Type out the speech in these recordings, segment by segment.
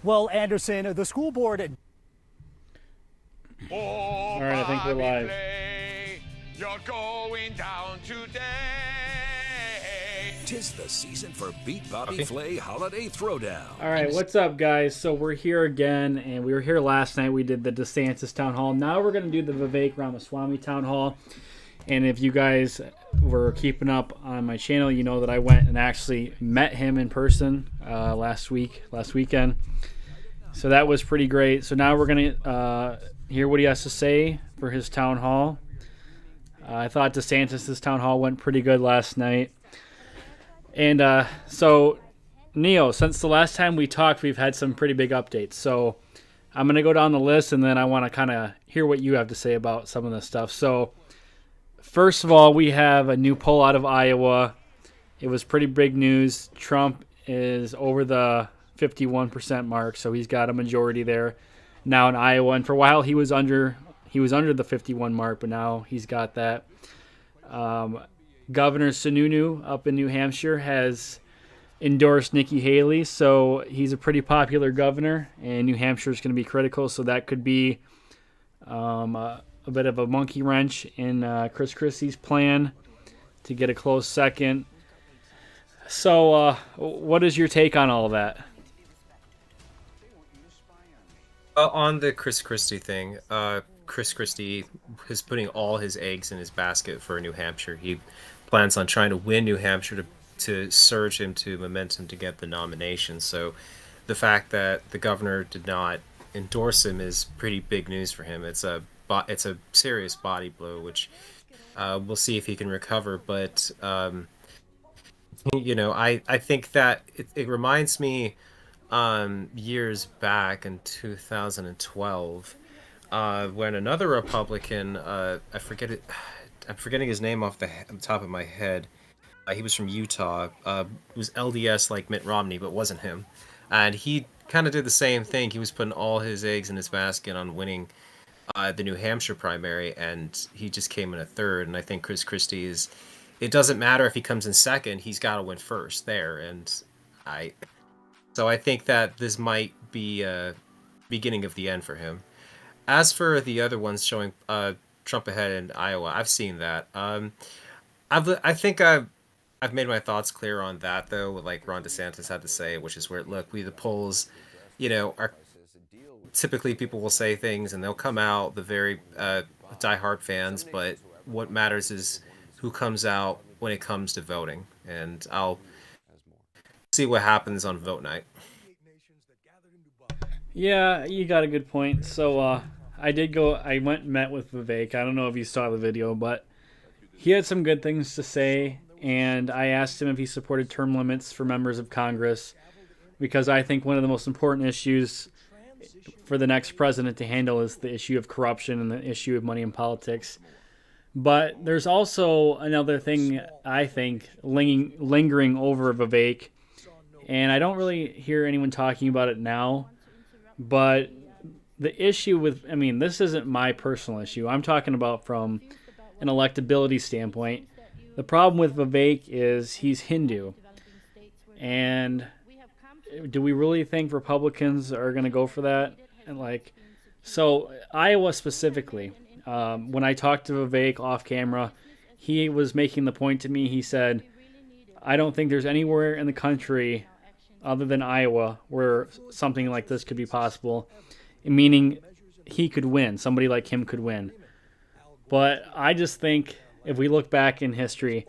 Well, Anderson, the school board. All right, I think we're live. You're going down today. Tis the season for Beat Bobby Flay Holiday Throwdown. All right, what's up, guys? So we're here again, and we were here last night. We did the DeSantis town hall. Now we're going to do the Vivek Ramaswamy town hall. And if you guys were keeping up on my channel, you know that I went and actually met him in person last weekend. So that was pretty great. So now we're going to hear what he has to say for his town hall. I thought DeSantis' town hall went pretty good last night. And so, Neo, since the last time we talked, we've had some pretty big updates. So I'm going to go down the list, and then I want to kind of hear what you have to say about some of this stuff. So first of all, we have a new poll out of Iowa. It was pretty big news. Trump is over the 51% mark, so he's got a majority there now in Iowa. And for a while, he was under the 51 mark, but now he's got that. Governor Sununu up in New Hampshire has endorsed Nikki Haley, so he's a pretty popular governor, and New Hampshire is going to be critical, so that could be a bit of a monkey wrench in Christie's plan to get a close second. So what is your take on all of that? On the Christie thing, Christie is putting all his eggs in his basket for New Hampshire. He plans on trying to win New Hampshire to surge him to momentum to get the nomination. So the fact that the governor did not endorse him is pretty big news for him. It's a serious body blow, which we'll see if he can recover. But I think that it reminds me years back in 2012 when another Republican, I'm forgetting his name off the top of my head. He was from Utah. It was LDS like Mitt Romney, but wasn't him. And he kind of did the same thing. He was putting all his eggs in his basket on winning the New Hampshire primary, and he just came in a third. And I think Christie is. It doesn't matter if he comes in second; he's got to win first there. And so I think that this might be a beginning of the end for him. As for the other ones showing Trump ahead in Iowa, I've seen that. I think I've made my thoughts clear on that, though, like Ron DeSantis had to say, which is where, look, the polls, are typically people will say things and they'll come out, the very diehard fans, but what matters is who comes out when it comes to voting. And I'll see what happens on vote night. Yeah, you got a good point. So I went and met with Vivek. I don't know if you saw the video, but he had some good things to say. And I asked him if he supported term limits for members of Congress, because I think one of the most important issues for the next president to handle is the issue of corruption and the issue of money in politics. But there's also another thing, I think, lingering over Vivek, and I don't really hear anyone talking about it now. But the issue with, this isn't my personal issue. I'm talking about from an electability standpoint. The problem with Vivek is he's Hindu. And do we really think Republicans are going to go for that? And so Iowa specifically, when I talked to Vivek off camera, he was making the point to me. He said, I don't think there's anywhere in the country other than Iowa where something like this could be possible, meaning he could win. Somebody like him could win. But I just think if we look back in history,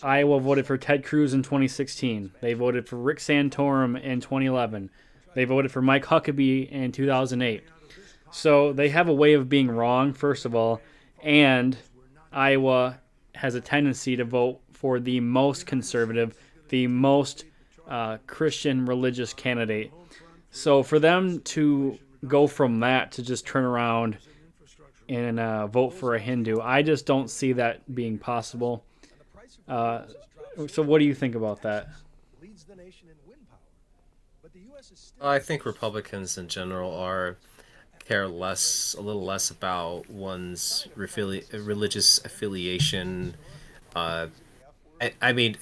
Iowa voted for Ted Cruz in 2016. They voted for Rick Santorum in 2011. They voted for Mike Huckabee in 2008. So they have a way of being wrong, first of all, and Iowa has a tendency to vote for the most conservative, the most Christian religious candidate. So for them to go from that to just turn around and vote for a Hindu, I just don't see that being possible. So what do you think about that? I think Republicans in general care a little less about one's religious affiliation. I mean,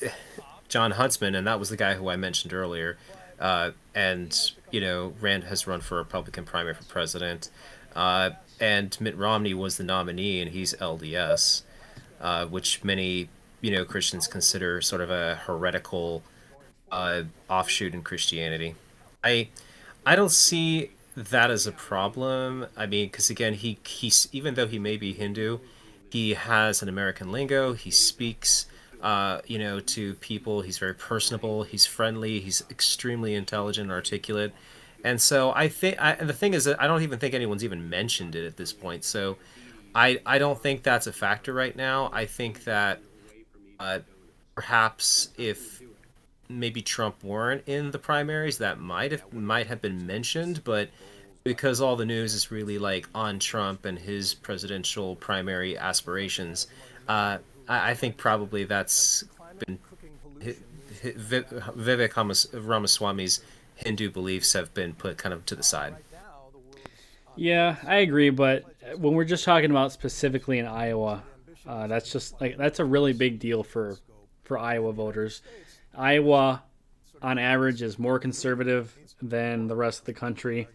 John Huntsman, and that was the guy who I mentioned earlier, And Rand has run for a Republican primary for president, and Mitt Romney was the nominee, and he's LDS, which many Christians consider sort of a heretical offshoot in Christianity. I I don't see that as a problem. I mean, because again, he's even though he may be Hindu, he has an American lingo. He speaks, to people. He's very personable. He's friendly. He's extremely intelligent and articulate. And so and the thing is that I don't even think anyone's even mentioned it at this point. So I don't think that's a factor right now. I think that perhaps if maybe Trump weren't in the primaries, that might have been mentioned, but because all the news is really like on Trump and his presidential primary aspirations, I think probably that's been Vivek Ramaswamy's Hindu beliefs have been put kind of to the side. Yeah, I agree, but when we're just talking about specifically in Iowa, that's a really big deal for Iowa voters. Iowa, on average, is more conservative than the rest of the country.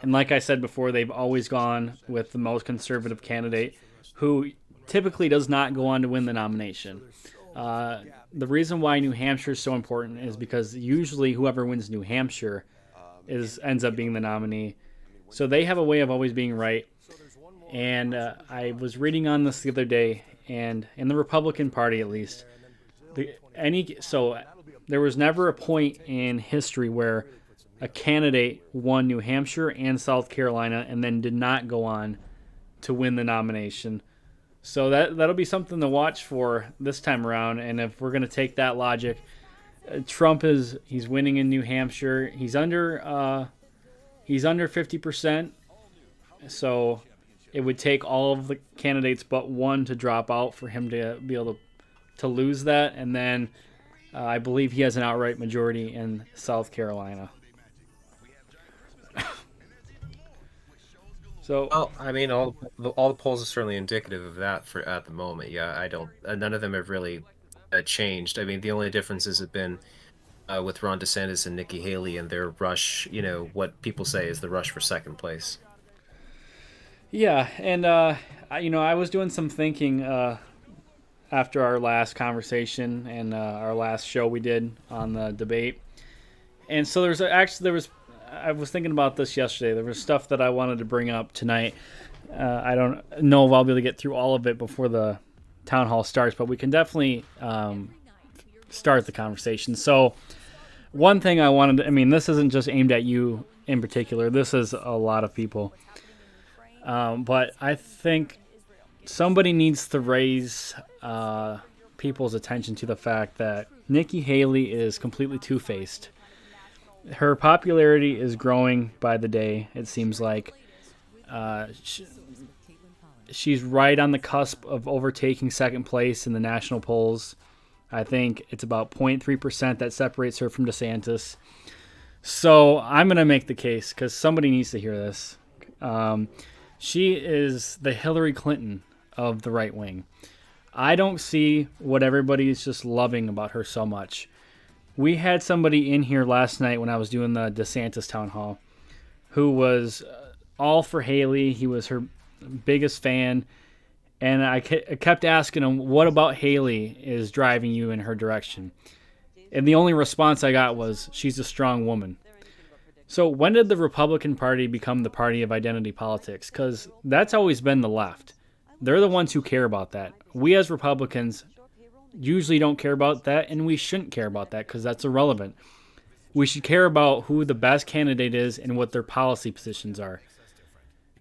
And like I said before, they've always gone with the most conservative candidate who typically does not go on to win the nomination. The reason why New Hampshire is so important is because usually whoever wins New Hampshire ends up being the nominee. So they have a way of always being right. And I was reading on this the other day, and in the Republican Party at least, there was never a point in history where a candidate won New Hampshire and South Carolina and then did not go on to win the nomination. So that'll be something to watch for this time around. And if we're going to take that logic, Trump he's winning in New Hampshire. He's under 50%. So it would take all of the candidates but one to drop out for him to be able to lose that. And then I believe he has an outright majority in South Carolina. So, Well, I mean, all the polls are certainly indicative of that for at the moment. Yeah, I don't. None of them have really changed. I mean, the only differences have been with Ron DeSantis and Nikki Haley and their rush. What people say is the rush for second place. yeah, and I was doing some thinking after our last conversation and our last show we did on the debate, and so I was thinking about this yesterday. There was stuff that I wanted to bring up tonight. I don't know if I'll be able to get through all of it before the town hall starts, but we can definitely start the conversation. So one thing this isn't just aimed at you in particular. This is a lot of people. But I think somebody needs to raise people's attention to the fact that Nikki Haley is completely two-faced. Her popularity is growing by the day, it seems like. She's right on the cusp of overtaking second place in the national polls. I think it's about 0.3% that separates her from DeSantis. So I'm going to make the case because somebody needs to hear this. She is the Hillary Clinton of the right wing. I don't see what everybody's just loving about her so much. We had somebody in here last night when I was doing the DeSantis town hall who was all for Haley. He was her biggest fan. And I kept asking him, what about Haley is driving you in her direction? And the only response I got was, she's a strong woman. So when did the Republican Party become the party of identity politics? Because that's always been the left. They're the ones who care about that. We as Republicans usually don't care about that, and we shouldn't care about that because that's irrelevant. We should care about who the best candidate is and what their policy positions are.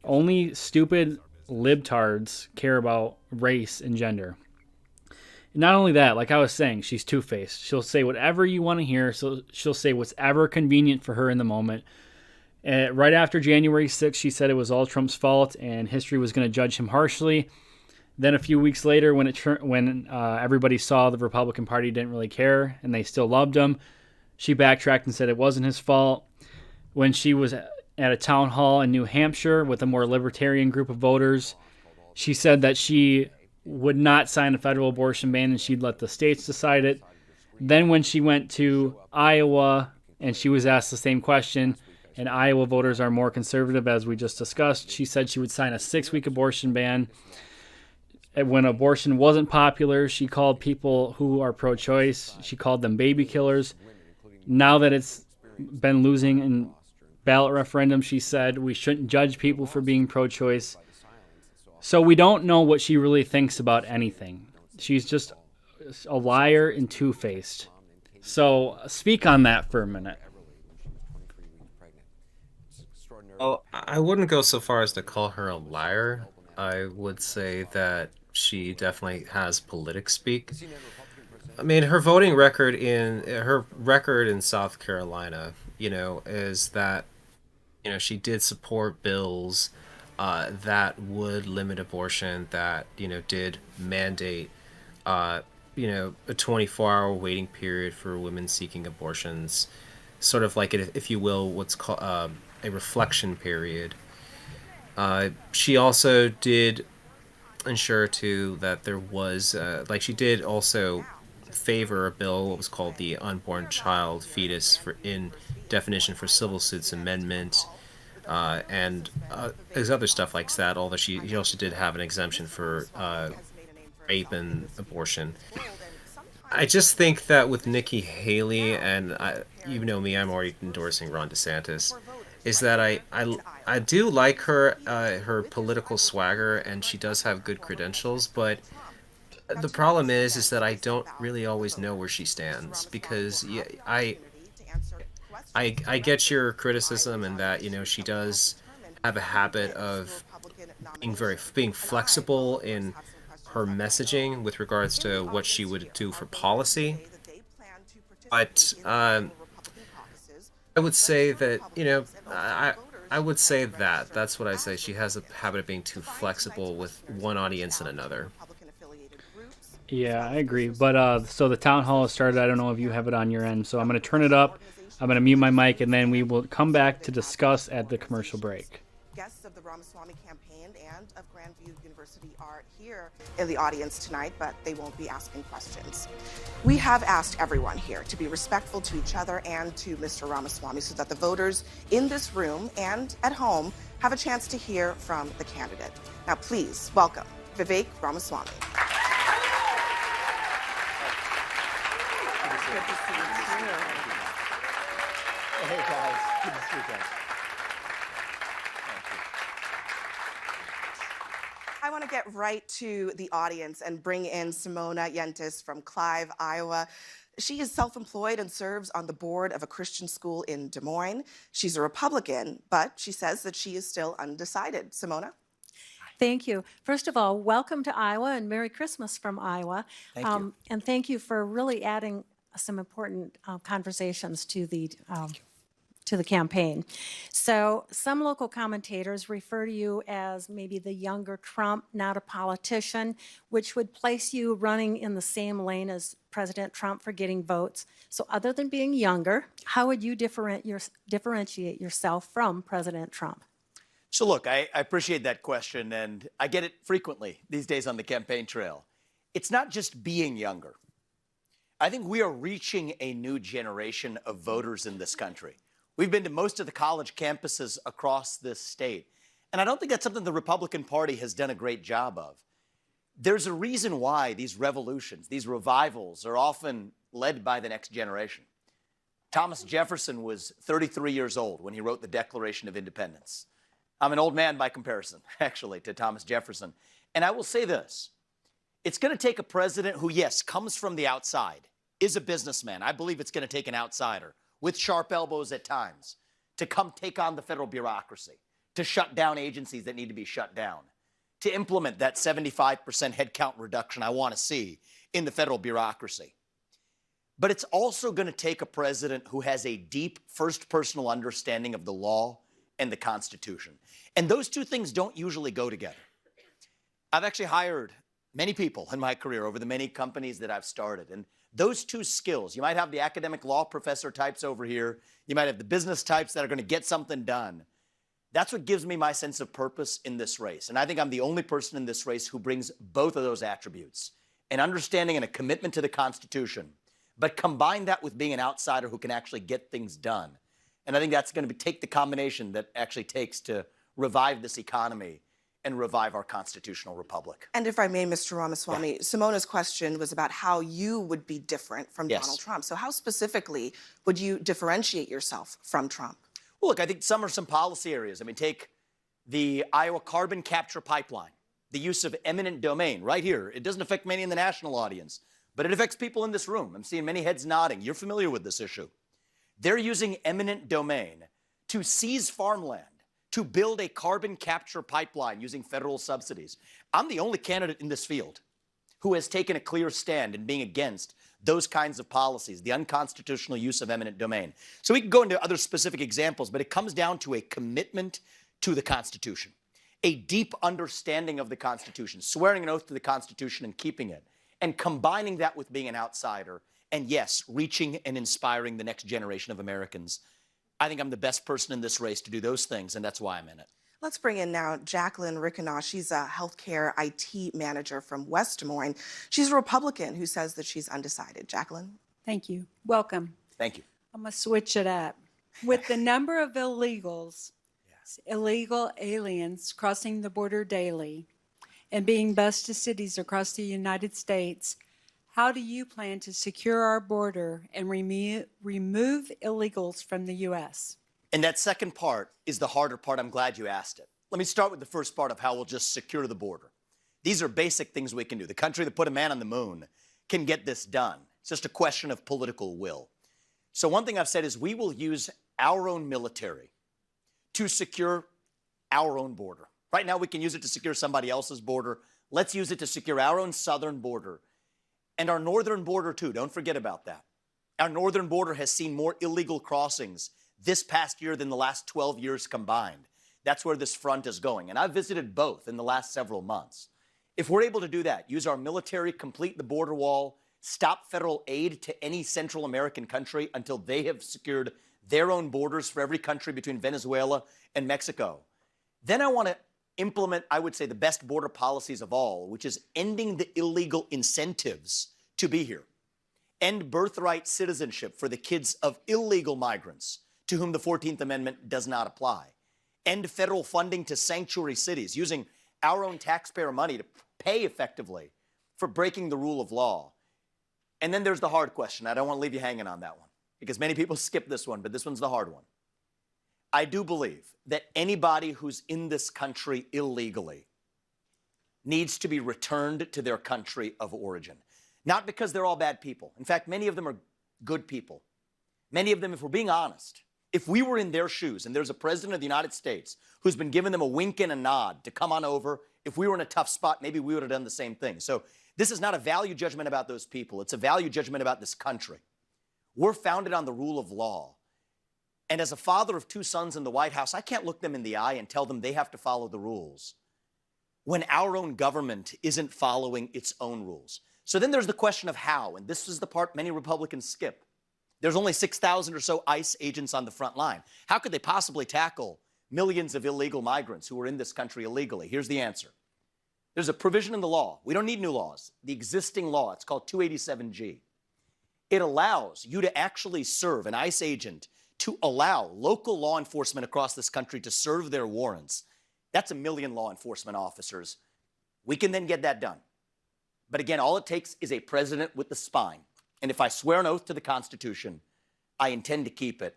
Only stupid libtards care about race and gender. Not only that, like I was saying, she's two-faced. She'll say whatever you want to hear, so she'll say whatever convenient for her in the moment. Right after January 6th, she said it was all Trump's fault and history was going to judge him harshly. Then a few weeks later, when everybody saw the Republican Party didn't really care and they still loved him, she backtracked and said it wasn't his fault. When she was at a town hall in New Hampshire with a more libertarian group of voters, she said that she would not sign a federal abortion ban and she'd let the states decide it. Then when she went to Iowa and she was asked the same question. And Iowa voters are more conservative, as we just discussed. She said she would sign a 6-week abortion ban. When abortion wasn't popular, she called people who are pro-choice, she called them baby killers. Now that it's been losing in ballot referendum, she said we shouldn't judge people for being pro-choice. So we don't know what she really thinks about anything. She's just a liar and two-faced. So speak on that for a minute. Well, I wouldn't go so far as to call her a liar. I would say that she definitely has politic speak. I mean, her record in South Carolina, is that, she did support bills that would limit abortion, that, did mandate, a 24-hour waiting period for women seeking abortions, sort of like, if you will, what's called a reflection period. She also did ensure too that there was she did also favor a bill, what was called the unborn child fetus in definition for civil suits amendment, and there's other stuff like that, although she also did have an exemption for rape and abortion. I just think that with Nikki Haley, and you know me, I'm already endorsing Ron DeSantis, is that I do like her political swagger, and she does have good credentials, but the problem is that I don't really always know where she stands, because I get your criticism in that she does have a habit of being flexible in her messaging with regards to what she would do for policy, but I would say that, I would say that's what I say. She has a habit of being too flexible with one audience and another. Yeah, I agree. But so the town hall has started. I don't know if you have it on your end. So I'm going to turn it up. I'm going to mute my mic, and then we will come back to discuss at the commercial break. Guests of the Ramaswamy campaign and of Grandview University are here in the audience tonight, but they won't be asking questions. We have asked everyone here to be respectful to each other and to Mr. Ramaswamy so that the voters in this room and at home have a chance to hear from the candidate. Now, please welcome Vivek Ramaswamy. Good to see you. Hey guys, good to see you guys. I want to get right to the audience and bring in Simona Yenes from Clive, Iowa. She is self-employed and serves on the board of a Christian school in Des Moines. She's a Republican, but she says that she is still undecided. Simona? Thank you. First of all, welcome to Iowa and Merry Christmas from Iowa. Thank you. And thank you for really adding some important conversations to the campaign. So some local commentators refer to you as maybe the younger Trump, not a politician, which would place you running in the same lane as President Trump for getting votes. So other than being younger, how would you differentiate yourself from President Trump? So look, I appreciate that question, and I get it frequently these days on the campaign trail. It's not just being younger. I think we are reaching a new generation of voters in this country. We've been to most of the college campuses across this state, and I don't think that's something the Republican Party has done a great job of. There's a reason why these revolutions, these revivals, are often led by the next generation. Thomas Jefferson was 33 years old when he wrote the Declaration of Independence. I'm an old man by comparison, actually, to Thomas Jefferson. And I will say this. It's going to take a president who, yes, comes from the outside, is a businessman. I believe it's going to take an outsider with sharp elbows at times to come take on the federal bureaucracy, to shut down agencies that need to be shut down, to implement that 75% headcount reduction I want to see in the federal bureaucracy. But it's also going to take a president who has a deep first personal understanding of the law and the Constitution. And those two things don't usually go together. I've actually hired many people in my career over the many companies that I've started. And those two skills, you might have the academic law professor types over here, you might have the business types that are going to get something done. That's what gives me my sense of purpose in this race. And I think I'm the only person in this race who brings both of those attributes, an understanding and a commitment to the Constitution, but combine that with being an outsider who can actually get things done. And I think that's going to take the combination that actually takes to revive this economy and revive our constitutional republic. And if I may, Mr. Ramaswamy, Yeah. Simona's question was about how you would be different from Yes. Donald Trump. So how specifically would you differentiate yourself from Trump? Well, look, I think some are some policy areas. I mean, take the Iowa carbon capture pipeline, the use of eminent domain right here. It doesn't affect many in the national audience, but it affects people in this room. I'm seeing many heads nodding. You're familiar with this issue. They're using eminent domain to seize farmland, to build a carbon capture pipeline using federal subsidies. I'm the only candidate in this field who has taken a clear stand in being against those kinds of policies, the unconstitutional use of eminent domain. So we can go into other specific examples, but it comes down to a commitment to the Constitution, a deep understanding of the Constitution, swearing an oath to the Constitution and keeping it, and combining that with being an outsider, and yes, reaching and inspiring the next generation of Americans. I think I'm the best person in this race to do those things, and that's why I'm in it. Let's bring in now Jacqueline Rickenaugh. She's a healthcare IT manager from West Des Moines. She's a Republican who says that she's undecided. Jacqueline? Thank you. Welcome. Thank you. I'm going to switch it up. With the number of illegals, illegal aliens crossing the border daily and being bused to cities across the United States, how do you plan to secure our border and remove illegals from the U.S.? And that second part is the harder part. I'm glad you asked it. Let me start with the first part of how we'll just secure the border. These are basic things we can do. The country that put a man on the moon can get this done. It's just a question of political will. So one thing I've said is we will use our own military to secure our own border. Right now we can use it to secure somebody else's border. Let's use it to secure our own southern border and our northern border too. Don't forget about that. Our northern border has seen more illegal crossings this past year than the last 12 years combined. That's where this front is going. And I've visited both in the last several months. If we're able to do that, use our military, complete the border wall, stop federal aid to any Central American country until they have secured their own borders for every country between Venezuela and Mexico. Then I want to implement, I would say, the best border policies of all, which is ending the illegal incentives to be here. End birthright citizenship for the kids of illegal migrants to whom the 14th Amendment does not apply. End federal funding to sanctuary cities, using our own taxpayer money to pay effectively for breaking the rule of law. And then there's the hard question. I don't want to leave you hanging on that one, because many people skip this one, but this one's the hard one. I do believe that anybody who's in this country illegally needs to be returned to their country of origin. Not because they're all bad people. In fact, many of them are good people. Many of them, if we're being honest, if we were in their shoes and there's a president of the United States who's been giving them a wink and a nod to come on over, if we were in a tough spot, maybe we would have done the same thing. So this is not a value judgment about those people. It's a value judgment about this country. We're founded on the rule of law. And as a father of two sons in the White House, I can't look them in the eye and tell them they have to follow the rules when our own government isn't following its own rules. So then there's the question of how, and this is the part many Republicans skip. There's only 6,000 or so ICE agents on the front line. How could they possibly tackle millions of illegal migrants who are in this country illegally? Here's the answer. There's a provision in the law. We don't need new laws. The existing law, it's called 287G. It allows you to actually serve an ICE agent to allow local law enforcement across this country to serve their warrants. That's 1 million law enforcement officers. We can then get that done. But again, all it takes is a president with the spine. And if I swear an oath to the Constitution, I intend to keep it.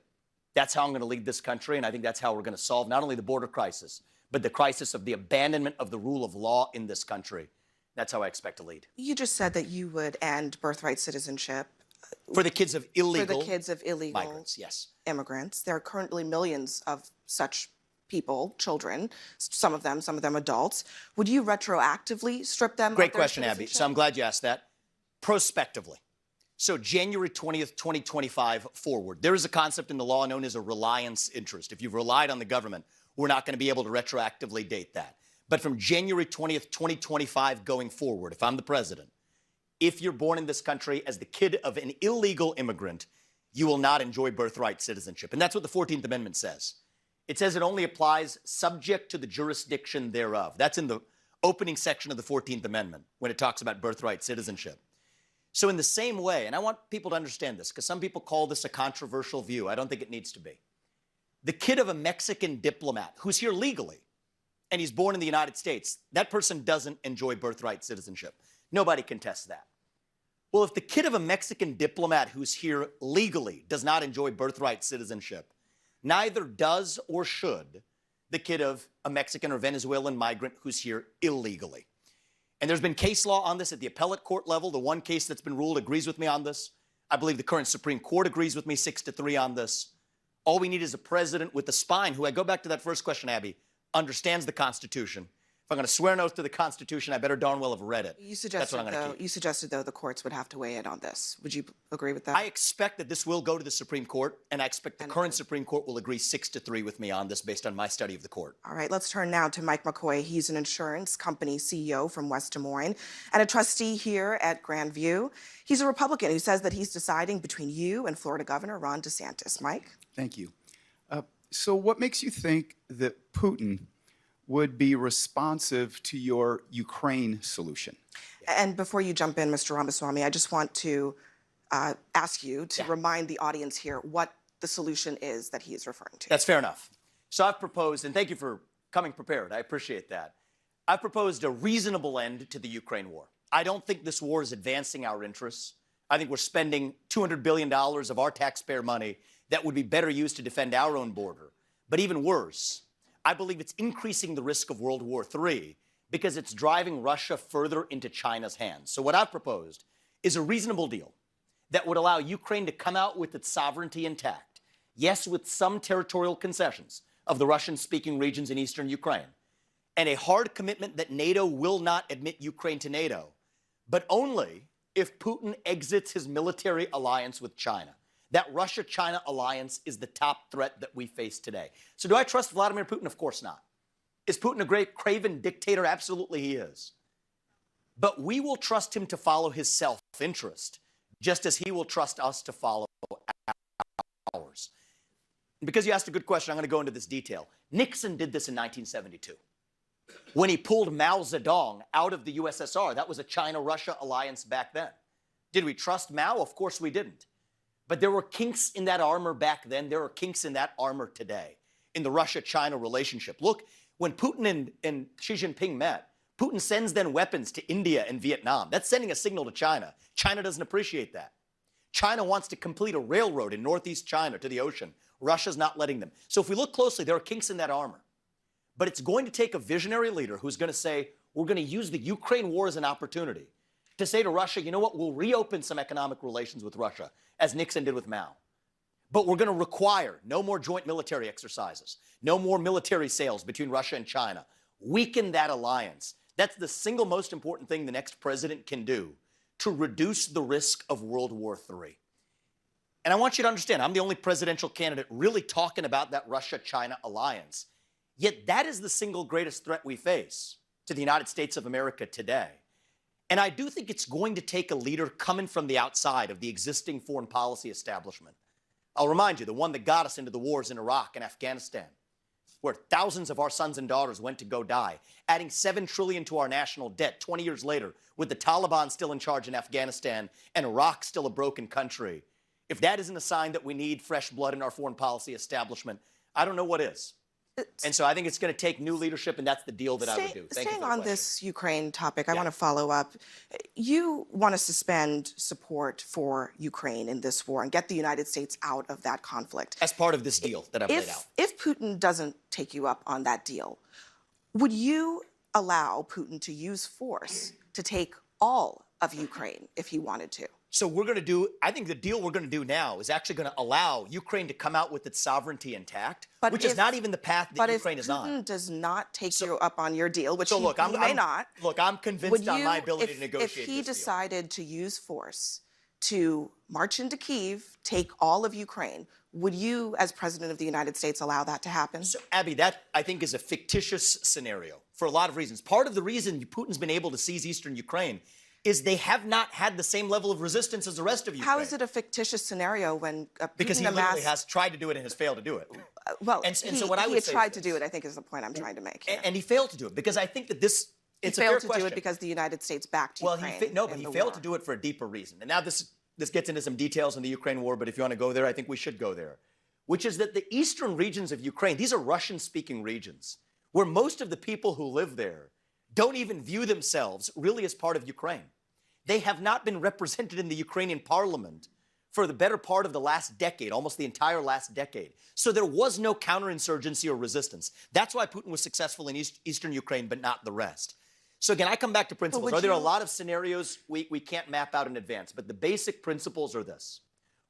That's how I'm going to lead this country, and I think that's how we're going to solve not only the border crisis, but the crisis of the abandonment of the rule of law in this country. That's how I expect to lead. You just said that you would end birthright citizenship. For the kids of illegal For the kids of illegal migrants, yes. immigrants. There are currently millions of such people, children, some of them adults. Would you retroactively strip them Great of their question, Abby. So I'm glad you asked that. Prospectively. So January 20th, 2025 forward, there is a concept in the law known as a reliance interest. If you've relied on the government, we're not going to be able to retroactively date that. But from January 20th, 2025 going forward, if I'm the president, if you're born in this country as the kid of an illegal immigrant, you will not enjoy birthright citizenship. And that's what the 14th Amendment says. It says it only applies subject to the jurisdiction thereof. That's in the opening section of the 14th Amendment when it talks about birthright citizenship. So in the same way, and I want people to understand this, because some people call this a controversial view. I don't think it needs to be. The kid of a Mexican diplomat who's here legally, and he's born in the United States, that person doesn't enjoy birthright citizenship. Nobody contests that. Well, if the kid of a Mexican diplomat who's here legally does not enjoy birthright citizenship, neither does or should the kid of a Mexican or Venezuelan migrant who's here illegally. And there's been case law on this at the appellate court level. The one case that's been ruled agrees with me on this. I believe the current Supreme Court agrees with me 6-3 on this. All we need is a president with a spine who, I go back to that first question, Abby, understands the Constitution. If I'm going to swear an oath to the Constitution, I better darn well have read it. You suggested, though, the courts would have to weigh in on this. Would you agree with that? I expect that this will go to the Supreme Court, and I expect the current Supreme Court will agree 6-3 with me on this based on my study of the court. All right, let's turn now to Mike McCoy. He's an insurance company CEO from West Des Moines and a trustee here at Grandview. He's a Republican who says that he's deciding between you and Florida Governor Ron DeSantis. Mike? Thank you. So what makes you think that Putin would be responsive to your Ukraine solution? And before you jump in, Mr. Ramaswamy, I just want to ask you to remind the audience here what the solution is that he is referring to. That's fair enough. So I've proposed, and thank you for coming prepared. I appreciate that. I've proposed a reasonable end to the Ukraine war. I don't think this war is advancing our interests. I think we're spending $200 billion of our taxpayer money that would be better used to defend our own border. But even worse, I believe it's increasing the risk of World War III because it's driving Russia further into China's hands. So what I've proposed is a reasonable deal that would allow Ukraine to come out with its sovereignty intact, yes, with some territorial concessions of the Russian-speaking regions in eastern Ukraine, and a hard commitment that NATO will not admit Ukraine to NATO, but only if Putin exits his military alliance with China. That Russia-China alliance is the top threat that we face today. So do I trust Vladimir Putin? Of course not. Is Putin a great craven dictator? Absolutely he is. But we will trust him to follow his self-interest, just as he will trust us to follow ours. And because you asked a good question, I'm going to go into this detail. Nixon did this in 1972. When he pulled Mao Zedong out of the USSR, that was a China-Russia alliance back then. Did we trust Mao? Of course we didn't. But there were kinks in that armor back then. There are kinks in that armor today in the Russia-China relationship. Look, when Putin and Xi Jinping met, Putin sends then weapons to India and Vietnam. That's sending a signal to China. China doesn't appreciate that. China wants to complete a railroad in northeast China to the ocean. Russia's not letting them. So if we look closely, there are kinks in that armor. But it's going to take a visionary leader who's going to say, we're going to use the Ukraine war as an opportunity to say to Russia, you know what, we'll reopen some economic relations with Russia, as Nixon did with Mao. But we're going to require no more joint military exercises, no more military sales between Russia and China. Weaken that alliance. That's the single most important thing the next president can do to reduce the risk of World War III. And I want you to understand, I'm the only presidential candidate really talking about that Russia-China alliance. Yet that is the single greatest threat we face to the United States of America today. And I do think it's going to take a leader coming from the outside of the existing foreign policy establishment. I'll remind you, the one that got us into the wars in Iraq and Afghanistan, where thousands of our sons and daughters went to go die, adding $7 trillion to our national debt 20 years later, with the Taliban still in charge in Afghanistan and Iraq still a broken country. If that isn't a sign that we need fresh blood in our foreign policy establishment, I don't know what is. And so I think it's going to take new leadership, and that's the deal that I would do. Thank you Staying for the on question. this Ukraine topic, I want to follow up. You want to suspend support for Ukraine in this war and get the United States out of that conflict. As part of this deal that I've laid out. If Putin doesn't take you up on that deal, would you allow Putin to use force to take all of Ukraine if he wanted to? So we're going to do, I think the deal we're going to do now is actually going to allow Ukraine to come out with its sovereignty intact, which is not even the path that Ukraine is on. But if Putin does not take you up on your deal, which he may not. Look, I'm convinced on my ability to negotiate this deal. If he decided to use force to march into Kyiv, take all of Ukraine, would you, as President of the United States, allow that to happen? So, Abby, that, I think, is a fictitious scenario for a lot of reasons. Part of the reason Putin's been able to seize eastern Ukraine is they have not had the same level of resistance as the rest of Ukraine. How is it a fictitious scenario when because he literally has tried to do it and has failed to do it. Well, so what I would say he tried to do it, I think, is the point I'm trying to make. And he failed to do it because I think that this It's he a fair failed to question. do it because the United States backed Well, Ukraine. but he failed war. to do it for a deeper reason. And now this gets into some details in the Ukraine war, but if you want to go there, I think we should go there, which is that the eastern regions of Ukraine, these are Russian-speaking regions, where most of the people who live there don't even view themselves really as part of Ukraine. They have not been represented in the Ukrainian parliament for the better part of the last decade, almost the entire last decade. So there was no counterinsurgency or resistance. That's why Putin was successful in eastern Ukraine, but not the rest. So again, I come back to principles. Are there a lot of scenarios we can't map out in advance? But the basic principles are this.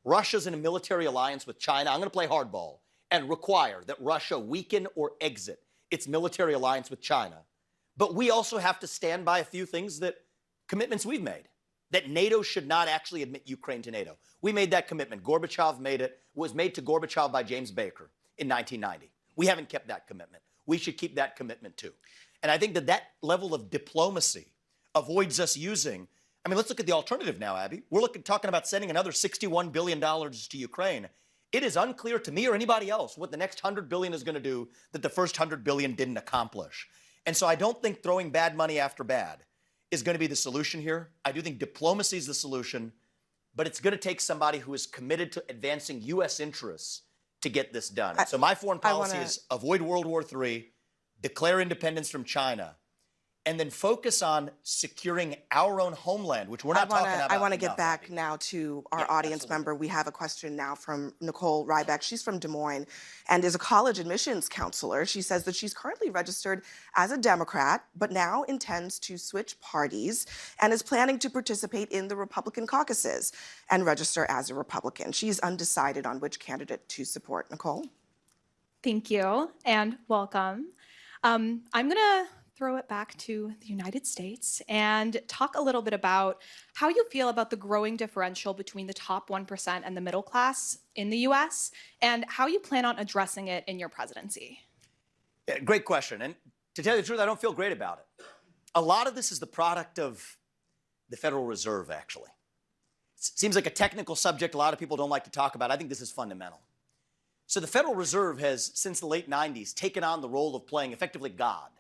Russia's in a military alliance with China. I'm going to play hardball and require that Russia weaken or exit its military alliance with China. But we also have to stand by a few things commitments we've made, that NATO should not actually admit Ukraine to NATO. We made that commitment. Gorbachev made it, was made to Gorbachev by James Baker in 1990. We haven't kept that commitment. We should keep that commitment too. And I think that level of diplomacy avoids us using, I mean, let's look at the alternative now, Abby. We're talking about sending another $61 billion to Ukraine. It is unclear to me or anybody else what the next $100 billion is going to do that the first $100 billion didn't accomplish. And so I don't think throwing bad money after bad is going to be the solution here. I do think diplomacy is the solution, but it's going to take somebody who is committed to advancing U.S. interests to get this done. So my foreign policy is avoid World War III, declare independence from China, and then focus on securing our own homeland, which we're not talking about. I want to get back now to our audience member. We have a question now from Nicole Ryback. She's from Des Moines and is a college admissions counselor. She says that she's currently registered as a Democrat, but now intends to switch parties and is planning to participate in the Republican caucuses and register as a Republican. She's undecided on which candidate to support. Nicole? Thank you and welcome. I'm going to throw it back to the United States and talk a little bit about how you feel about the growing differential between the top 1% and the middle class in the US and how you plan on addressing it in your presidency. Yeah, great question. And to tell you the truth, I don't feel great about it. A lot of this is the product of the Federal Reserve, actually. It seems like a technical subject a lot of people don't like to talk about. I think this is fundamental. So the Federal Reserve has, since the late 90s, taken on the role of playing effectively God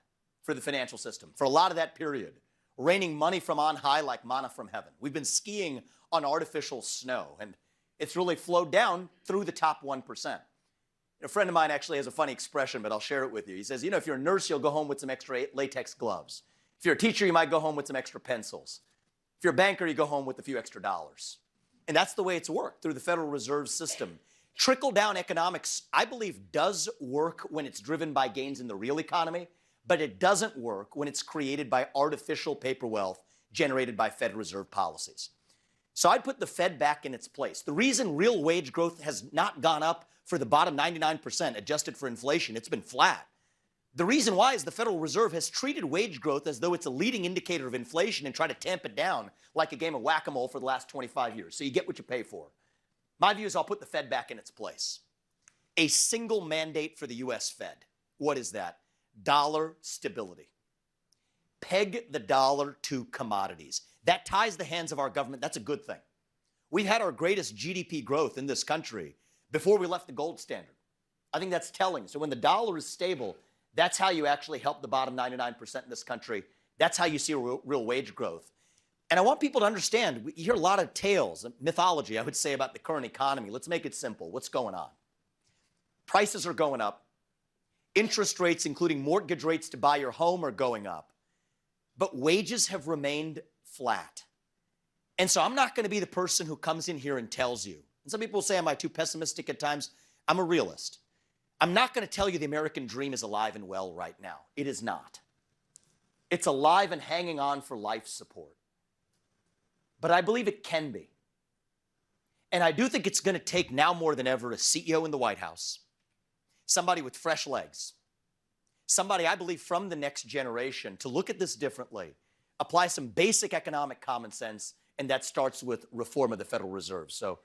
for the financial system. For a lot of that period, raining money from on high like manna from heaven. We've been skiing on artificial snow, and it's really flowed down through the top 1%. A friend of mine actually has a funny expression, but I'll share it with you. He says, if you're a nurse, you'll go home with some extra latex gloves. If you're a teacher, you might go home with some extra pencils. If you're a banker, you go home with a few extra dollars. And that's the way it's worked through the Federal Reserve System. Trickle-down economics, I believe, does work when it's driven by gains in the real economy, but it doesn't work when it's created by artificial paper wealth generated by Fed Reserve policies. So I'd put the Fed back in its place. The reason real wage growth has not gone up for the bottom 99% adjusted for inflation, it's been flat. The reason why is the Federal Reserve has treated wage growth as though it's a leading indicator of inflation and tried to tamp it down like a game of whack-a-mole for the last 25 years. So you get what you pay for. My view is I'll put the Fed back in its place. A single mandate for the U.S. Fed. What is that? Dollar stability. Peg the dollar to commodities. That ties the hands of our government. That's a good thing. We've had our greatest GDP growth in this country before we left the gold standard. I think that's telling. So when the dollar is stable, that's how you actually help the bottom 99% in this country. That's how you see real wage growth. And I want people to understand, you hear a lot of tales, mythology, I would say, about the current economy. Let's make it simple. What's going on? Prices are going up. Interest rates, including mortgage rates to buy your home, are going up. But wages have remained flat. And so I'm not going to be the person who comes in here and tells you. And some people say, am I too pessimistic at times? I'm a realist. I'm not going to tell you the American dream is alive and well right now. It is not. It's alive and hanging on for life support. But I believe it can be. And I do think it's going to take now more than ever a CEO in the White House, somebody with fresh legs, somebody I believe from the next generation to look at this differently, apply some basic economic common sense, and that starts with reform of the Federal Reserve. So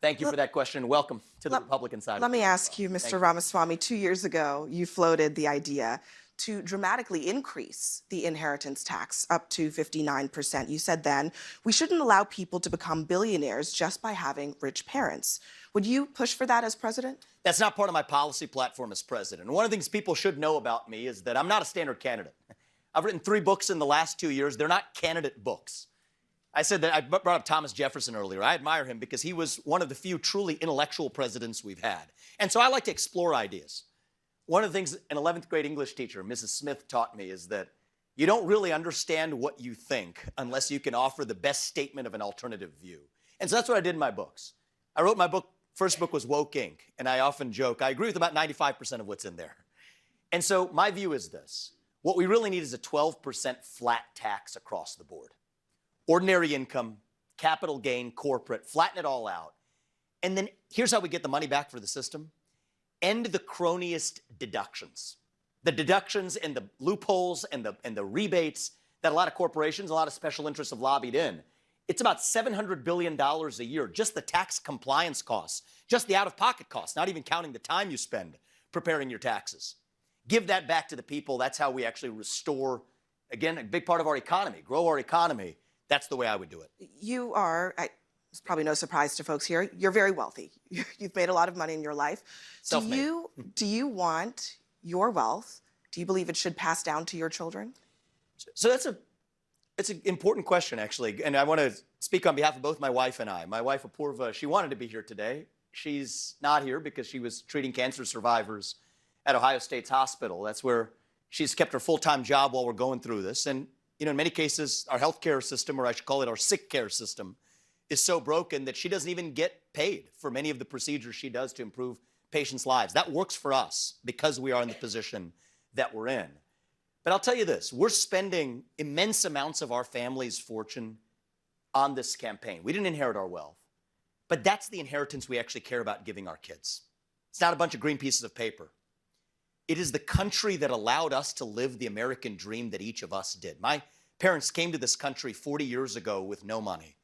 thank you for that question, and welcome to the Republican side. Let me ask you, Mr. Ramaswamy, 2 years ago, you floated the idea to dramatically increase the inheritance tax up to 59%. You said then, we shouldn't allow people to become billionaires just by having rich parents. Would you push for that as president? That's not part of my policy platform as president. And one of the things people should know about me is that I'm not a standard candidate. I've written 3 books in the last 2 years. They're not candidate books. I said that I brought up Thomas Jefferson earlier. I admire him because he was one of the few truly intellectual presidents we've had. And so I like to explore ideas. One of the things an 11th grade English teacher, Mrs. Smith, taught me is that you don't really understand what you think unless you can offer the best statement of an alternative view. And so that's what I did in my books. I wrote my book, first book was Woke Inc., and I often joke, I agree with about 95% of what's in there. And so my view is this. What we really need is a 12% flat tax across the board. Ordinary income, capital gain, corporate, flatten it all out. And then here's how we get the money back for the system. End the cronyist deductions. The deductions and the loopholes and the rebates that a lot of corporations, a lot of special interests have lobbied in. It's about $700 billion a year, just the tax compliance costs, just the out-of-pocket costs, not even counting the time you spend preparing your taxes. Give that back to the people. That's how we actually restore, again, a big part of our economy, grow our economy. That's the way I would do it. You are, it's probably no surprise to folks here, you're very wealthy. You've made a lot of money in your life. Self-made. Do you want your wealth, do you believe it should pass down to your children? So it's an important question, actually. And I want to speak on behalf of both my wife and I. My wife, Apurva, she wanted to be here today. She's not here because she was treating cancer survivors at Ohio State's hospital. That's where she's kept her full-time job while we're going through this. And in many cases, our healthcare system, or I should call it our sick care system, is so broken that she doesn't even get paid for many of the procedures she does to improve patients' lives. That works for us because we are in the position that we're in. But I'll tell you this, we're spending immense amounts of our family's fortune on this campaign. We didn't inherit our wealth, but that's the inheritance we actually care about giving our kids. It's not a bunch of green pieces of paper. It is the country that allowed us to live the American dream that each of us did. My parents came to this country 40 years ago with no money.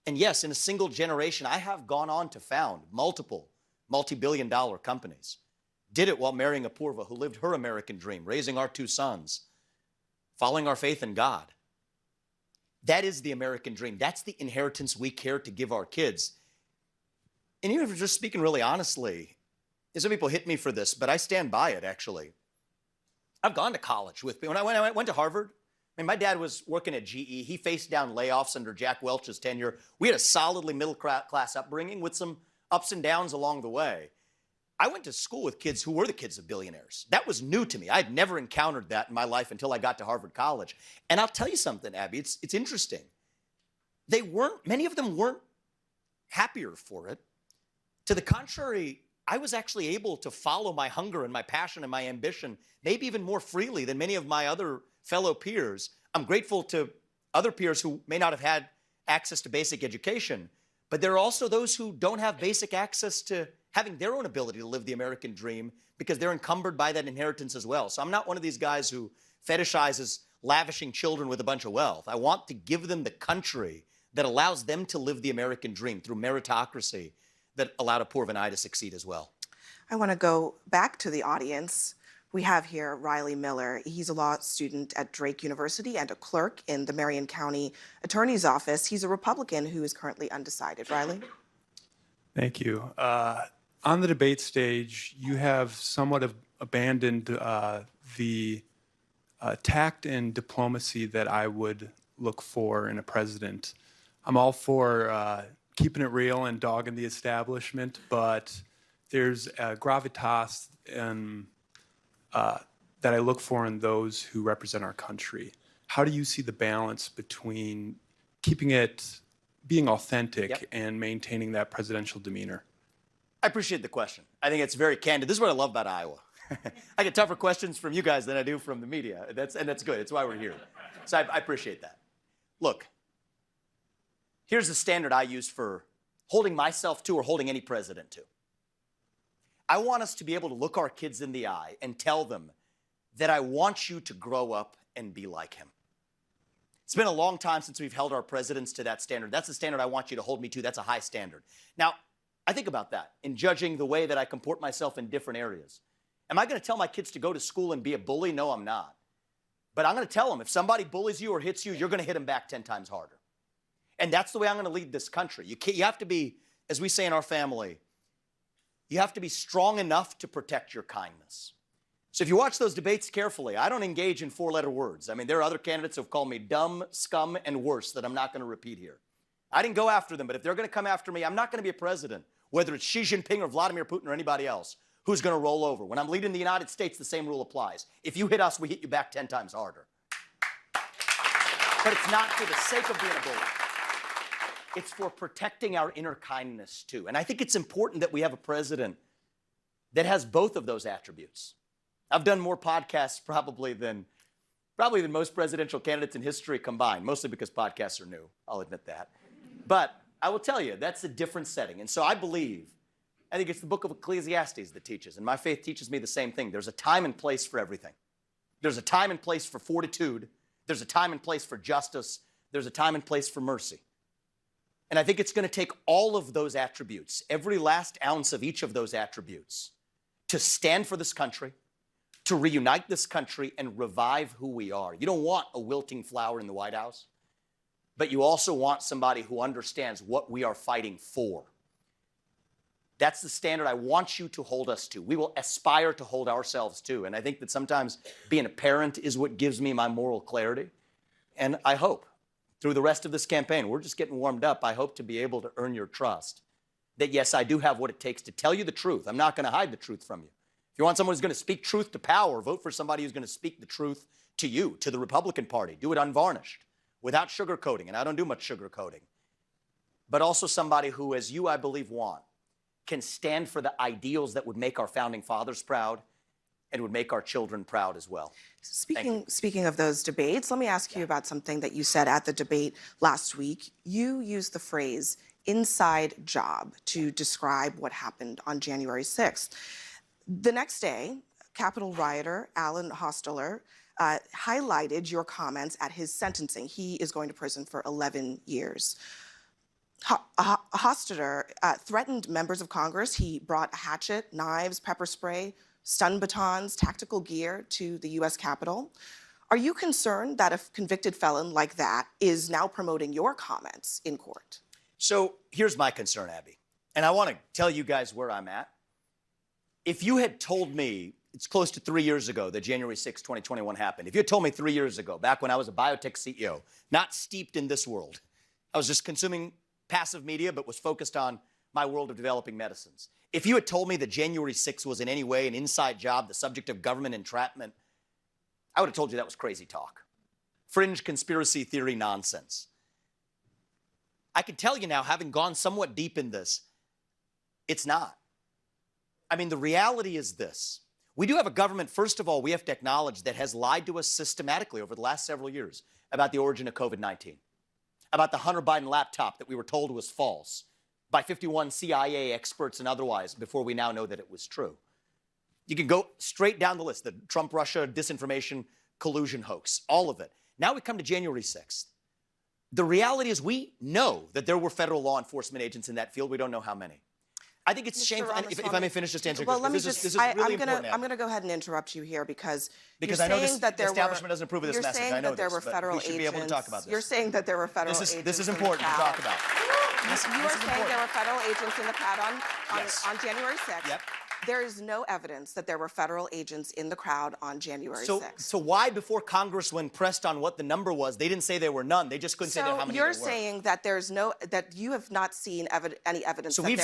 And yes, in a single generation, I have gone on to found multiple multi-billion-dollar companies. Did it while marrying Apurva, who lived her American dream, raising our 2 sons, following our faith in God. That is the American dream. That's the inheritance we care to give our kids. And even if we're just speaking really honestly, some people hit me for this, but I stand by it, actually. I've gone to college with me. When I went to Harvard, my dad was working at GE. He faced down layoffs under Jack Welch's tenure. We had a solidly middle-class upbringing with some ups and downs along the way. I went to school with kids who were the kids of billionaires. That was new to me. I had never encountered that in my life until I got to Harvard College. And I'll tell you something, Abby, it's interesting. Many of them weren't happier for it. To the contrary, I was actually able to follow my hunger and my passion and my ambition, maybe even more freely than many of my other fellow peers. I'm grateful to other peers who may not have had access to basic education, but there are also those who don't have basic access to having their own ability to live the American dream because they're encumbered by that inheritance as well. So I'm not one of these guys who fetishizes lavishing children with a bunch of wealth. I want to give them the country that allows them to live the American dream through meritocracy that allowed Apurva and I to succeed as well. I want to go back to the audience. We have here Riley Miller. He's a law student at Drake University and a clerk in the Marion County Attorney's Office. He's a Republican who is currently undecided. Riley? Thank you. On the debate stage, you have somewhat abandoned the tact and diplomacy that I would look for in a president. I'm all for keeping it real and dogging the establishment, but there's a gravitas that I look for in those who represent our country. How do you see the balance between keeping it, being authentic, and maintaining that presidential demeanor? I appreciate the question. I think it's very candid. This is what I love about Iowa. I get tougher questions from you guys than I do from the media. And that's good. It's why we're here. So I appreciate that. Look, here's the standard I use for holding myself to or holding any president to. I want us to be able to look our kids in the eye and tell them that I want you to grow up and be like him. It's been a long time since we've held our presidents to that standard. That's the standard I want you to hold me to. That's a high standard. Now, I think about that in judging the way that I comport myself in different areas. Am I going to tell my kids to go to school and be a bully? No, I'm not. But I'm going to tell them if somebody bullies you or hits you, you're going to hit them back 10 times harder. And that's the way I'm going to lead this country. You have to be, as we say in our family, you have to be strong enough to protect your kindness. So if you watch those debates carefully, I don't engage in four-letter words. I mean, there are other candidates who have called me dumb, scum, and worse that I'm not going to repeat here. I didn't go after them, but if they're going to come after me, I'm not going to be a president, whether it's Xi Jinping or Vladimir Putin or anybody else, who's going to roll over. When I'm leading the United States, the same rule applies. If you hit us, we hit you back 10 times harder. But it's not for the sake of being a bully. It's for protecting our inner kindness, too. And I think it's important that we have a president that has both of those attributes. I've done more podcasts probably than most presidential candidates in history combined, mostly because podcasts are new. I'll admit that. But I will tell you, that's a different setting. And so I think it's the book of Ecclesiastes that teaches, and my faith teaches me the same thing. There's a time and place for everything. There's a time and place for fortitude. There's a time and place for justice. There's a time and place for mercy. And I think it's going to take all of those attributes, every last ounce of each of those attributes, to stand for this country, to reunite this country and revive who we are. You don't want a wilting flower in the White House, but you also want somebody who understands what we are fighting for. That's the standard I want you to hold us to. We will aspire to hold ourselves to. And I think that sometimes being a parent is what gives me my moral clarity. And I hope through the rest of this campaign, we're just getting warmed up, I hope to be able to earn your trust that, yes, I do have what it takes to tell you the truth. I'm not going to hide the truth from you. If you want someone who's going to speak truth to power, vote for somebody who's going to speak the truth to you, to the Republican Party. Do it unvarnished, without sugarcoating, and I don't do much sugarcoating. But also somebody who, as you, I believe, want, can stand for the ideals that would make our founding fathers proud and would make our children proud as well. Speaking of those debates, let me ask you about something that you said at the debate last week. You used the phrase inside job to describe what happened on January 6th. The next day, Capitol rioter Alan Hostetter highlighted your comments at his sentencing. He is going to prison for 11 years. Hostetter threatened members of Congress. He brought a hatchet, knives, pepper spray, stun batons, tactical gear to the U.S. Capitol. Are you concerned that a convicted felon like that is now promoting your comments in court? So here's my concern, Abby, and I want to tell you guys where I'm at. If you had told me, it's close to 3 years ago that January 6, 2021 happened. If you had told me 3 years ago, back when I was a biotech CEO, not steeped in this world, I was just consuming passive media, but was focused on my world of developing medicines. If you had told me that January 6th was in any way an inside job, the subject of government entrapment, I would have told you that was crazy talk. Fringe conspiracy theory nonsense. I can tell you now, having gone somewhat deep in this, it's not. I mean, the reality is this. We do have a government, first of all, we have to acknowledge, that has lied to us systematically over the last several years about the origin of COVID-19, about the Hunter Biden laptop that we were told was false by 51 CIA experts and otherwise before we now know that it was true. You can go straight down the list, the Trump-Russia disinformation collusion hoax, all of it. Now we come to January 6th. The reality is we know that there were federal law enforcement agents in that field. We don't know how many. I think it's shameful. And if I may finish just answering, well, let me this just, is really important. I'm going to go ahead and interrupt you here because I know the establishment doesn't approve of this message. I know there were federal we should be able to talk about this. You're saying that there were federal agents. This is important to talk about. You are saying there were federal agents in the crowd on January 6th. Yep. There is no evidence that there were federal agents in the crowd on January 6th. So why, before Congress, when pressed on what the number was, they didn't say there were none? They just couldn't say how many there were. So you're saying that that you have not seen any evidence that there were.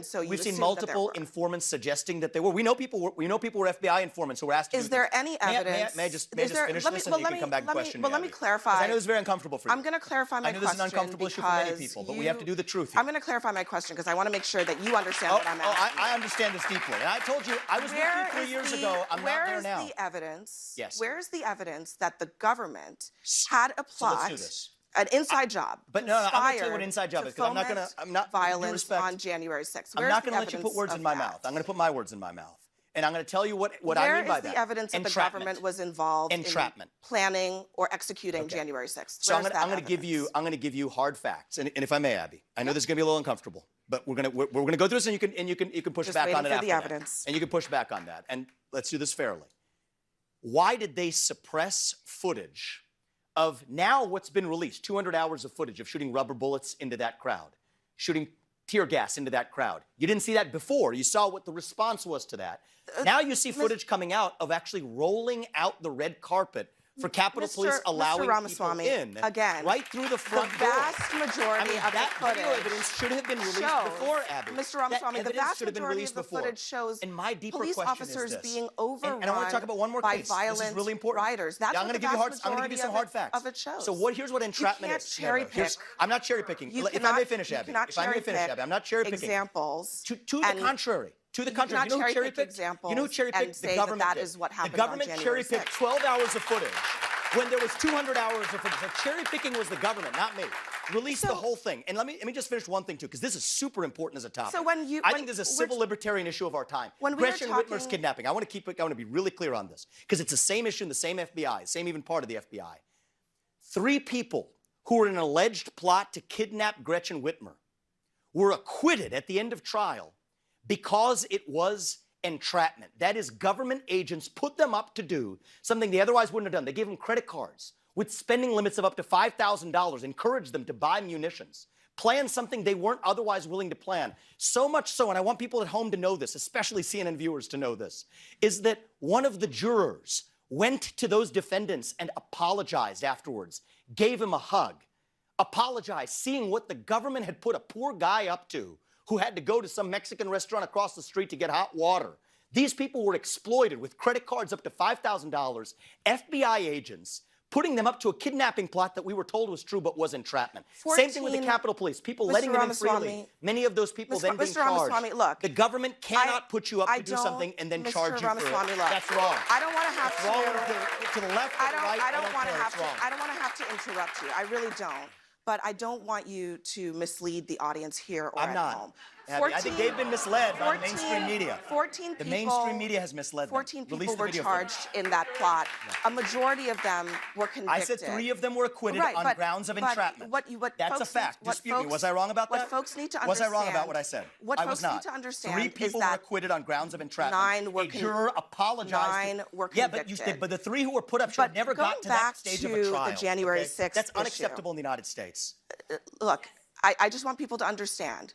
So we've seen multiple informants suggesting that there were. We know people were FBI informants who were asked to Is there any evidence? May I just finish this, and you can come back and question me? Well, let me clarify. I know this is very uncomfortable for you. I'm going to clarify my question. I know this is an uncomfortable issue for many people, but we have to do the truth here. I'm going to clarifire my question because I want to make sure that you understand what I'm asking. I understand this deeply. And I told you, I was with you 3 years ago. I'm not there now. Where is the evidence? Yes. Where is the evidence that the government had a plot, let's do this. an inside job? But no, I'm going to tell you what an inside job is because I'm not violence on January 6th. I'm not going to let you put words in my mouth. I'm going to put my words in my mouth. And I'm going to tell you what I mean by that. Where is the evidence that the government was involved in planning or executing January 6th? So I'm going to give you hard facts. And if I may, Abby, I know this is going to be a little uncomfortable, but we're going to go through this, and you can push back on it after that. And you can push back on that. And let's do this fairly. Why did they suppress footage of now what's been released, 200 hours of footage of shooting rubber bullets into that crowd, shooting tear gas into that crowd. You didn't see that before. You saw what the response was to that. Now you see footage coming out of actually rolling out the red carpet for Capitol Police allowing Ramaswamy, people in again, right through the front the door. vast majority of that the footage video evidence should have been released before, Abby. Mr. Ramaswamy, that the vast should have been majority released of the before. footage shows and my deeper police question officers is this. being overrun and I want to talk about one more by case. violent This is really important. riders. That's I'm what going the to vast I'm going to give you some majority hard facts. of it shows. So here's what entrapment is. cherry pick. I'm not cherry picking. You If I cannot- may finish, you Abby. cannot If I may cherry finish, pick Abby. I'm not cherry picking. examples. To the contrary. To the contrary. cannot You know who cherry cherry pick picked? examples You know who cherry and picked? say The that government that did. is what happened The on government January cherry picked 6th. 12 hours of footage when there was 200 hours of footage. So cherry picking was the government, not me. Release the whole thing. And let me just finish one thing too, because this is super important as a topic. So I think this is a civil libertarian issue of our time. When we were Gretchen talking- Whitmer's kidnapping. I want to be really clear on this, because it's the same issue in the same FBI, same even part of the FBI. 3 people who were in an alleged plot to kidnap Gretchen Whitmer were acquitted at the end of trial because it was entrapment. That is, government agents put them up to do something they otherwise wouldn't have done. They gave them credit cards with spending limits of up to $5,000, encouraged them to buy munitions, plan something they weren't otherwise willing to plan. So much so, and I want people at home to know this, especially CNN viewers to know this, is that one of the jurors went to those defendants and apologized afterwards, gave him a hug, apologized, seeing what the government had put a poor guy up to who had to go to some Mexican restaurant across the street to get hot water. These people were exploited with credit cards up to $5,000, FBI agents putting them up to a kidnapping plot that we were told was true but was entrapment. Same thing with the Capitol Police, people Mr. letting them in freely. Ramaswamy, Many of those people then being Mr. charged. Ramaswamy, look, the government cannot put you up I to do don't- something and then Mr. charge you for Ramaswamy, it. look, That's wrong. I don't want to have That's wrong to the left or the right. I don't want to care. have It's wrong. to. I don't want to have to interrupt you. I really don't. But I don't want you to mislead the audience here or I'm at not. home. Abby, I think they've been misled by the 14 mainstream media. 14 The people, mainstream media has misled them. 14 Release people the were video charged footage. in that plot. A majority of them were convicted. I said 3 of them were acquitted Right, on but- grounds of but entrapment. what That's a folks fact. need- what Dispute me. folks- Was I wrong about that? What folks need to Was I understand. wrong about what I said? What I was folks not. need to understand 3 is people were that acquitted on grounds of entrapment. 9 were A juror apologized. 9 were Yeah, convicted. but the 3 who were put up should have But never going got to back that stage of a to the trial. January okay? 6th That's issue. unacceptable in the United States. Look, I just want people to understand.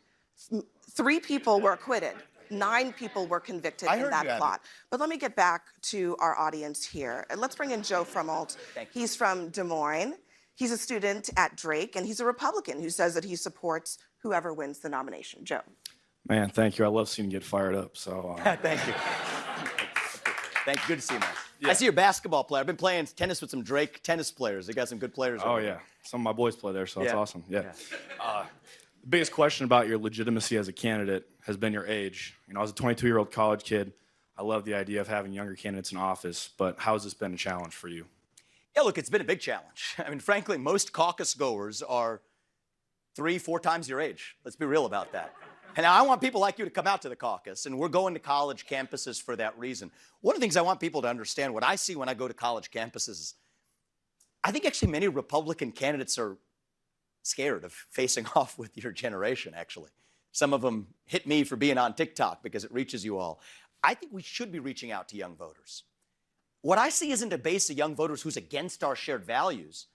3 people were acquitted. 9 people were convicted I in heard that you, Abby. plot. But let me get back to our audience here. And let's bring in Joe Frummold. He's from Des Moines. He's a student at Drake, and he's a Republican who says that he supports whoever wins the nomination. Joe. Man, thank you. I love seeing you get fired up. So Thank you. Thank you. Good to see you, man. I see you're a basketball player. I've been playing tennis with some Drake tennis players. They got some good players. Oh over yeah, there. some of my boys play there, so it's Yeah. awesome. Yeah. The biggest question about your legitimacy as a candidate has been your age. You know, as a 22-year-old college kid, I love the idea of having younger candidates in office, but how has this been a challenge for you? Yeah, look, it's been a big challenge. I mean, frankly, most caucus goers are 3-4 times your age. Let's be real about that. And I want people like you to come out to the caucus, and we're going to college campuses for that reason. One of the things I want people to understand, what I see when I go to college campuses, I think actually many Republican candidates are scared of facing off with your generation, actually. Some of them hit me for being on TikTok because it reaches you all. I think we should be reaching out to young voters. What I see isn't a base of young voters who's against our shared values.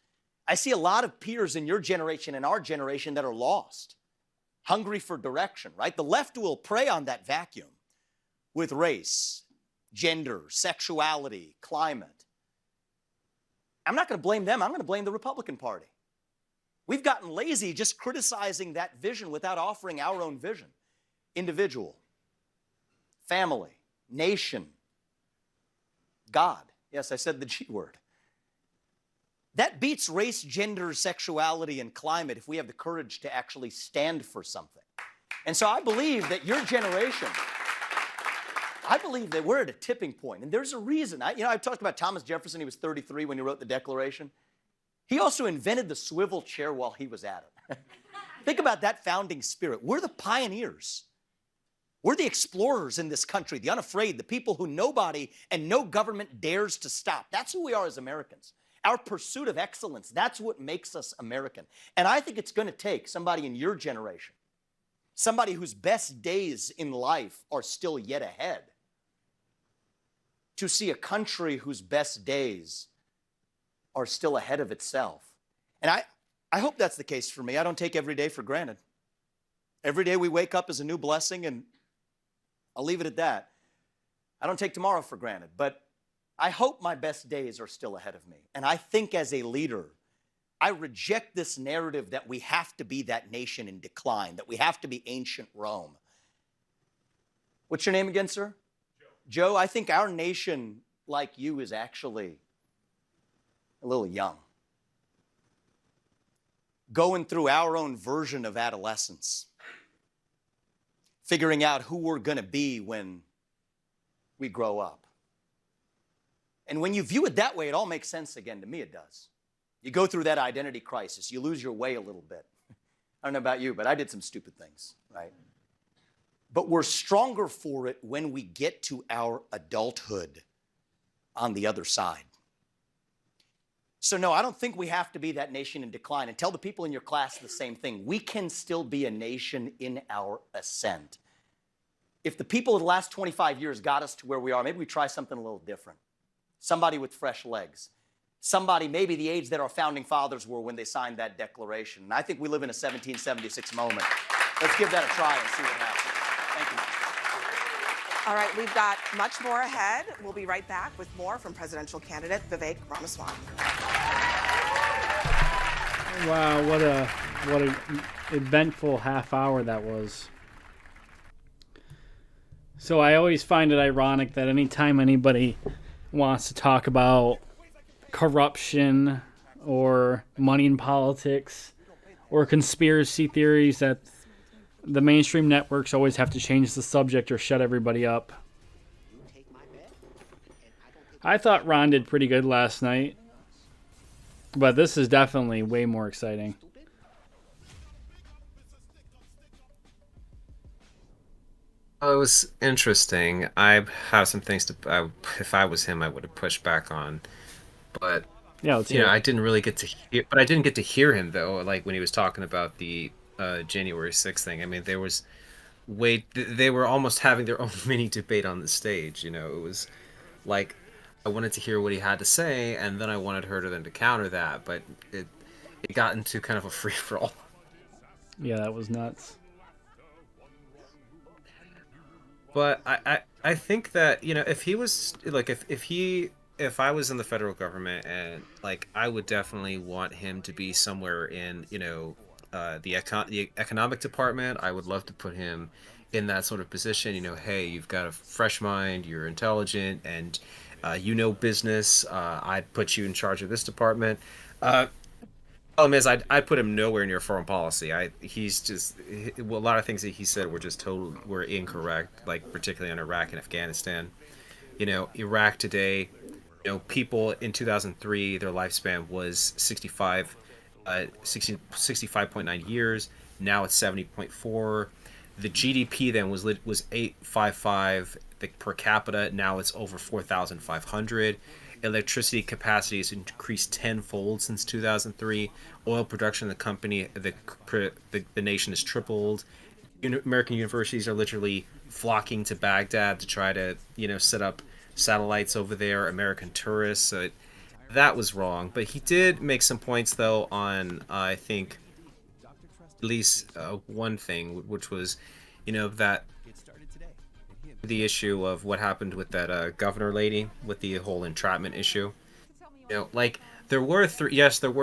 I see a lot of peers in your generation and our generation that are lost, hungry for direction, right? The left will prey on that vacuum with race, gender, sexuality, climate. I'm not going to blame them. I'm going to blame the Republican Party. We've gotten lazy just criticizing that vision without offering our own vision. Individual, family, nation, God. Yes, I said the G word. That beats race, gender, sexuality, and climate if we have the courage to actually stand for something. And so I believe that your generation, I believe that we're at a tipping point. And there's a reason. I've talked about Thomas Jefferson. He was 33 when he wrote the Declaration. He also invented the swivel chair while he was at it. Think about that founding spirit. We're the pioneers. We're the explorers in this country, the unafraid, the people who nobody and no government dares to stop. That's who we are as Americans. Our pursuit of excellence, that's what makes us American. And I think it's going to take somebody in your generation, somebody whose best days in life are still yet ahead, to see a country whose best days are still ahead of itself. And I hope that's the case for me. I don't take every day for granted. Every day we wake up is a new blessing, and I'll leave it at that. I don't take tomorrow for granted, but I hope my best days are still ahead of me. And I think as a leader, I reject this narrative that we have to be that nation in decline, that we have to be ancient Rome. What's your name again, sir? Joe, I think our nation, like you, is actually a little young. Going through our own version of adolescence. Figuring out who we're going to be when we grow up. And when you view it that way, it all makes sense again. To me, it does. You go through that identity crisis. You lose your way a little bit. I don't know about you, but I did some stupid things, right? But we're stronger for it when we get to our adulthood on the other side. So no, I don't think we have to be that nation in decline. And tell the people in your class the same thing. We can still be a nation in our ascent. If the people of the last 25 years got us to where we are, maybe we try something a little different. Somebody with fresh legs. Somebody maybe the age that our founding fathers were when they signed that declaration. And I think we live in a 1776 moment. Let's give that a try and see what happens. Thank you. All right, we've got much more ahead. We'll be right back with more from presidential candidate Vivek Ramaswamy. Wow, what a eventful half hour that was. So I always find it ironic that anytime anybody wants to talk about corruption or money in politics or conspiracy theories, that the mainstream networks always have to change the subject or shut everybody up. I thought Ron did pretty good last night, but this is definitely way more exciting. It was interesting. I have some things to. If I was him, I would have pushed back on. But yeah, I didn't really get to hear. But I didn't get to hear him though. Like when he was talking about the January 6th thing. I mean, there was they were almost having their own mini debate on the stage. It was like I wanted to hear what he had to say, and then I wanted her to then to counter that. But it got into kind of a free for all. Yeah, that was nuts. But I think that, if he was like if I was in the federal government, and like I would definitely want him to be somewhere in the economic department. I would love to put him in that sort of position. Hey, you've got a fresh mind, you're intelligent, and business. I'd put you in charge of this department. Problem is, I'd put him nowhere near foreign policy. A lot of things that he said were incorrect, like particularly on Iraq and Afghanistan. Iraq today, people in 2003, their lifespan was 65.9 years. Now it's 70.4. The GDP then was 855 per capita. Now it's over 4,500. Electricity capacity has increased tenfold since 2003. Oil production in the nation has tripled. American universities are literally flocking to Baghdad to try to, set up satellites over there. American tourists. So that was wrong. But he did make some points, though, on I think at least one thing, which was, that the issue of what happened with that governor lady with the whole entrapment issue. There were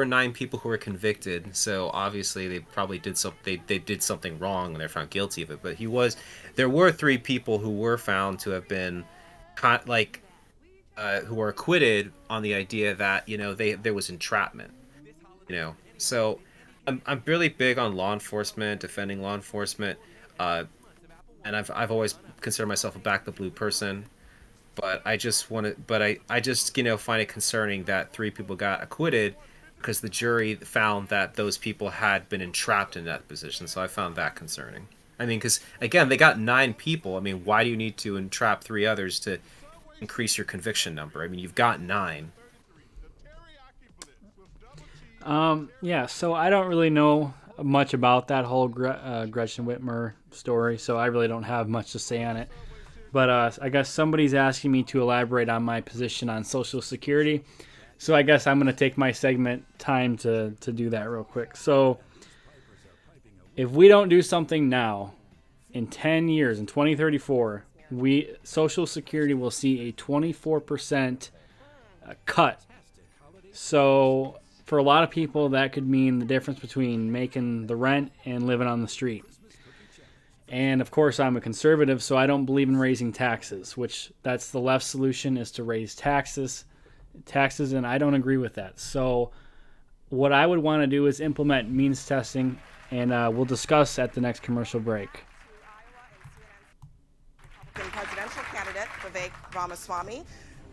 9 people who were convicted, so obviously they probably did they did something wrong and they're found guilty of it. But there were 3 people who were found to have been who were acquitted on the idea that there was entrapment. So I'm really big on law enforcement, defending law enforcement. And I've always considered myself a back the blue person, but I just find it concerning that 3 people got acquitted because the jury found that those people had been entrapped in that position. So I found that concerning. I mean, because again, they got 9 people. I mean, why do you need to entrap 3 others to increase your conviction number? I mean, you've got 9. Yeah. So I don't really know much about that whole Gretchen Whitmer story, so I really don't have much to say on it. But I guess somebody's asking me to elaborate on my position on Social Security, so I guess I'm going to take my segment time to do that real quick. So If we don't do something now, in 10 years, in 2034, Social Security will see a 24% cut. So for a lot of people, that could mean the difference between making the rent and living on the street. And of course, I'm a conservative, so I don't believe in raising taxes, which that's the left solution, is to raise taxes, and I don't agree with that. So what I would want to do is implement means testing, and we'll discuss at the next commercial break. Republican presidential candidate Vivek Ramaswamy.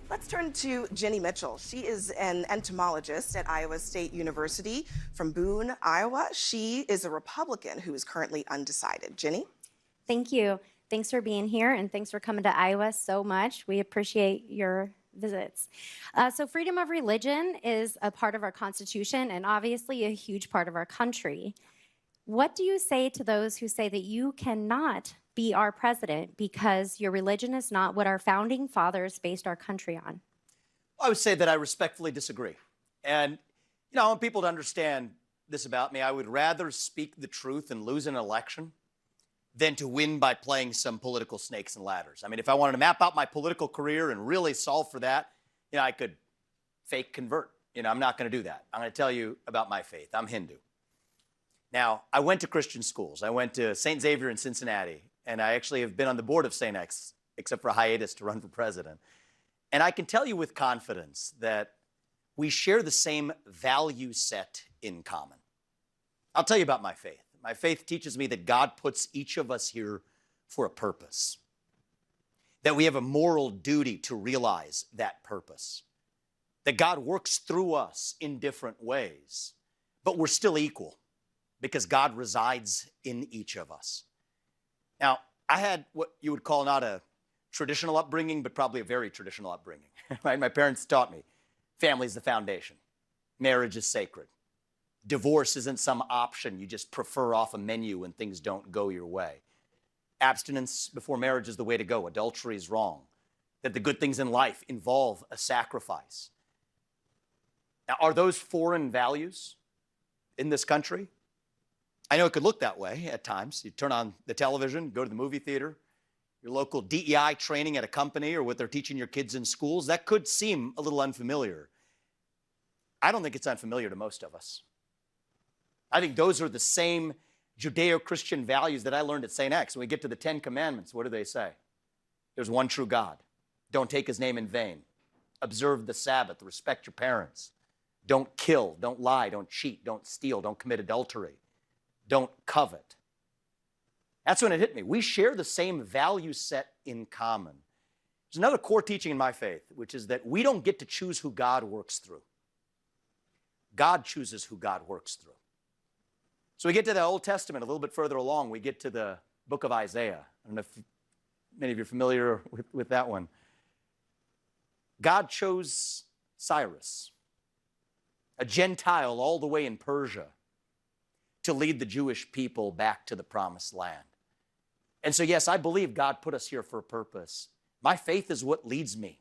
Let's turn to Jenny Mitchell. She is an entomologist at Iowa State University from Boone, Iowa. She is a Republican who is currently undecided. Jenny? Thank you. Thanks for being here, and thanks for coming to Iowa so much. We appreciate your visits. So freedom of religion is a part of our Constitution and obviously a huge part of our country. What do you say to those who say that you cannot be our president because your religion is not what our founding fathers based our country on? I would say that I respectfully disagree. And, I want people to understand this about me. I would rather speak the truth and lose an election than to win by playing some political snakes and ladders. I mean, if I wanted to map out my political career and really solve for that, I could fake convert. I'm not going to do that. I'm going to tell you about my faith. I'm Hindu. Now, I went to Christian schools. I went to St. Xavier in Cincinnati, and I actually have been on the board of St. X, except for a hiatus to run for president. And I can tell you with confidence that we share the same value set in common. I'll tell you about my faith. My faith teaches me that God puts each of us here for a purpose, that we have a moral duty to realize that purpose, that God works through us in different ways, but we're still equal because God resides in each of us. Now, I had what you would call not a traditional upbringing, but probably a very traditional upbringing. Right? My parents taught me family is the foundation. Marriage is sacred. Divorce isn't some option you just prefer off a menu when things don't go your way. Abstinence before marriage is the way to go. Adultery is wrong. That the good things in life involve a sacrifice. Now, are those foreign values in this country? I know it could look that way at times. You turn on the television, go to the movie theater, your local DEI training at a company or what they're teaching your kids in schools. That could seem a little unfamiliar. I don't think it's unfamiliar to most of us. I think those are the same Judeo-Christian values that I learned at St. X. When we get to the 10 Commandments, what do they say? There's one true God. Don't take his name in vain. Observe the Sabbath. Respect your parents. Don't kill. Don't lie. Don't cheat. Don't steal. Don't commit adultery. Don't covet. That's when it hit me. We share the same value set in common. There's another core teaching in my faith, which is that we don't get to choose who God works through. God chooses who God works through. So we get to the Old Testament a little bit further along. We get to the book of Isaiah. I don't know if many of you are familiar with that one. God chose Cyrus, a Gentile all the way in Persia, to lead the Jewish people back to the promised land. And so, yes, I believe God put us here for a purpose. My faith is what leads me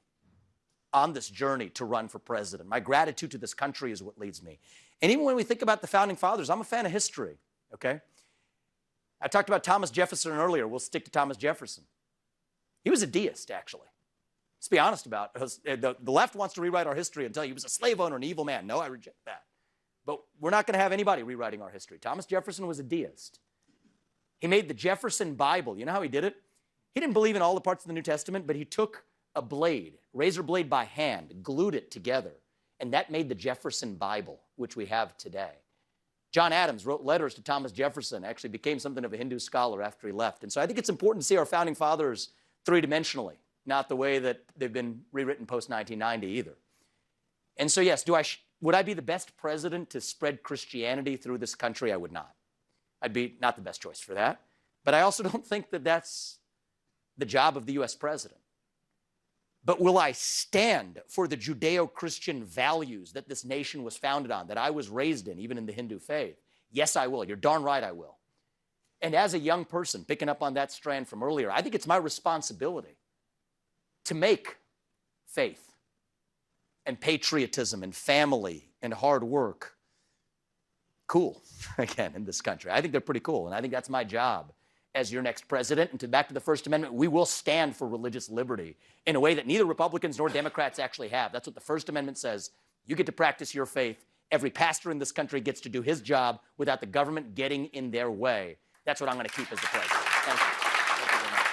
on this journey to run for president. My gratitude to this country is what leads me. And even when we think about the founding fathers, I'm a fan of history, okay? I talked about Thomas Jefferson earlier. We'll stick to Thomas Jefferson. He was a deist, actually. Let's be honest about it. The left wants to rewrite our history and tell you he was a slave owner, an evil man. No, I reject that. But we're not going to have anybody rewriting our history. Thomas Jefferson was a deist. He made the Jefferson Bible. You know how he did it? He didn't believe in all the parts of the New Testament, but he took a blade, razor blade by hand, glued it together, and that made the Jefferson Bible, which we have today. John Adams wrote letters to Thomas Jefferson, actually became something of a Hindu scholar after he left. And so I think it's important to see our founding fathers three-dimensionally, not the way that they've been rewritten post-1990 either. And so yes, would I be the best president to spread Christianity through this country? I would not. I'd be not the best choice for that. But I also don't think that that's the job of the U.S. president. But will I stand for the Judeo-Christian values that this nation was founded on, that I was raised in, even in the Hindu faith? Yes, I will. You're darn right I will. And as a young person, picking up on that strand from earlier, I think it's my responsibility to make faith and patriotism and family and hard work cool, again, in this country. I think they're pretty cool, and I think that's my job as your next president. And back to the First Amendment, we will stand for religious liberty in a way that neither Republicans nor Democrats actually have. That's what the First Amendment says. You get to practice your faith. Every pastor in this country gets to do his job without the government getting in their way. That's what I'm going to keep as the president. Thank you. Thank you very much.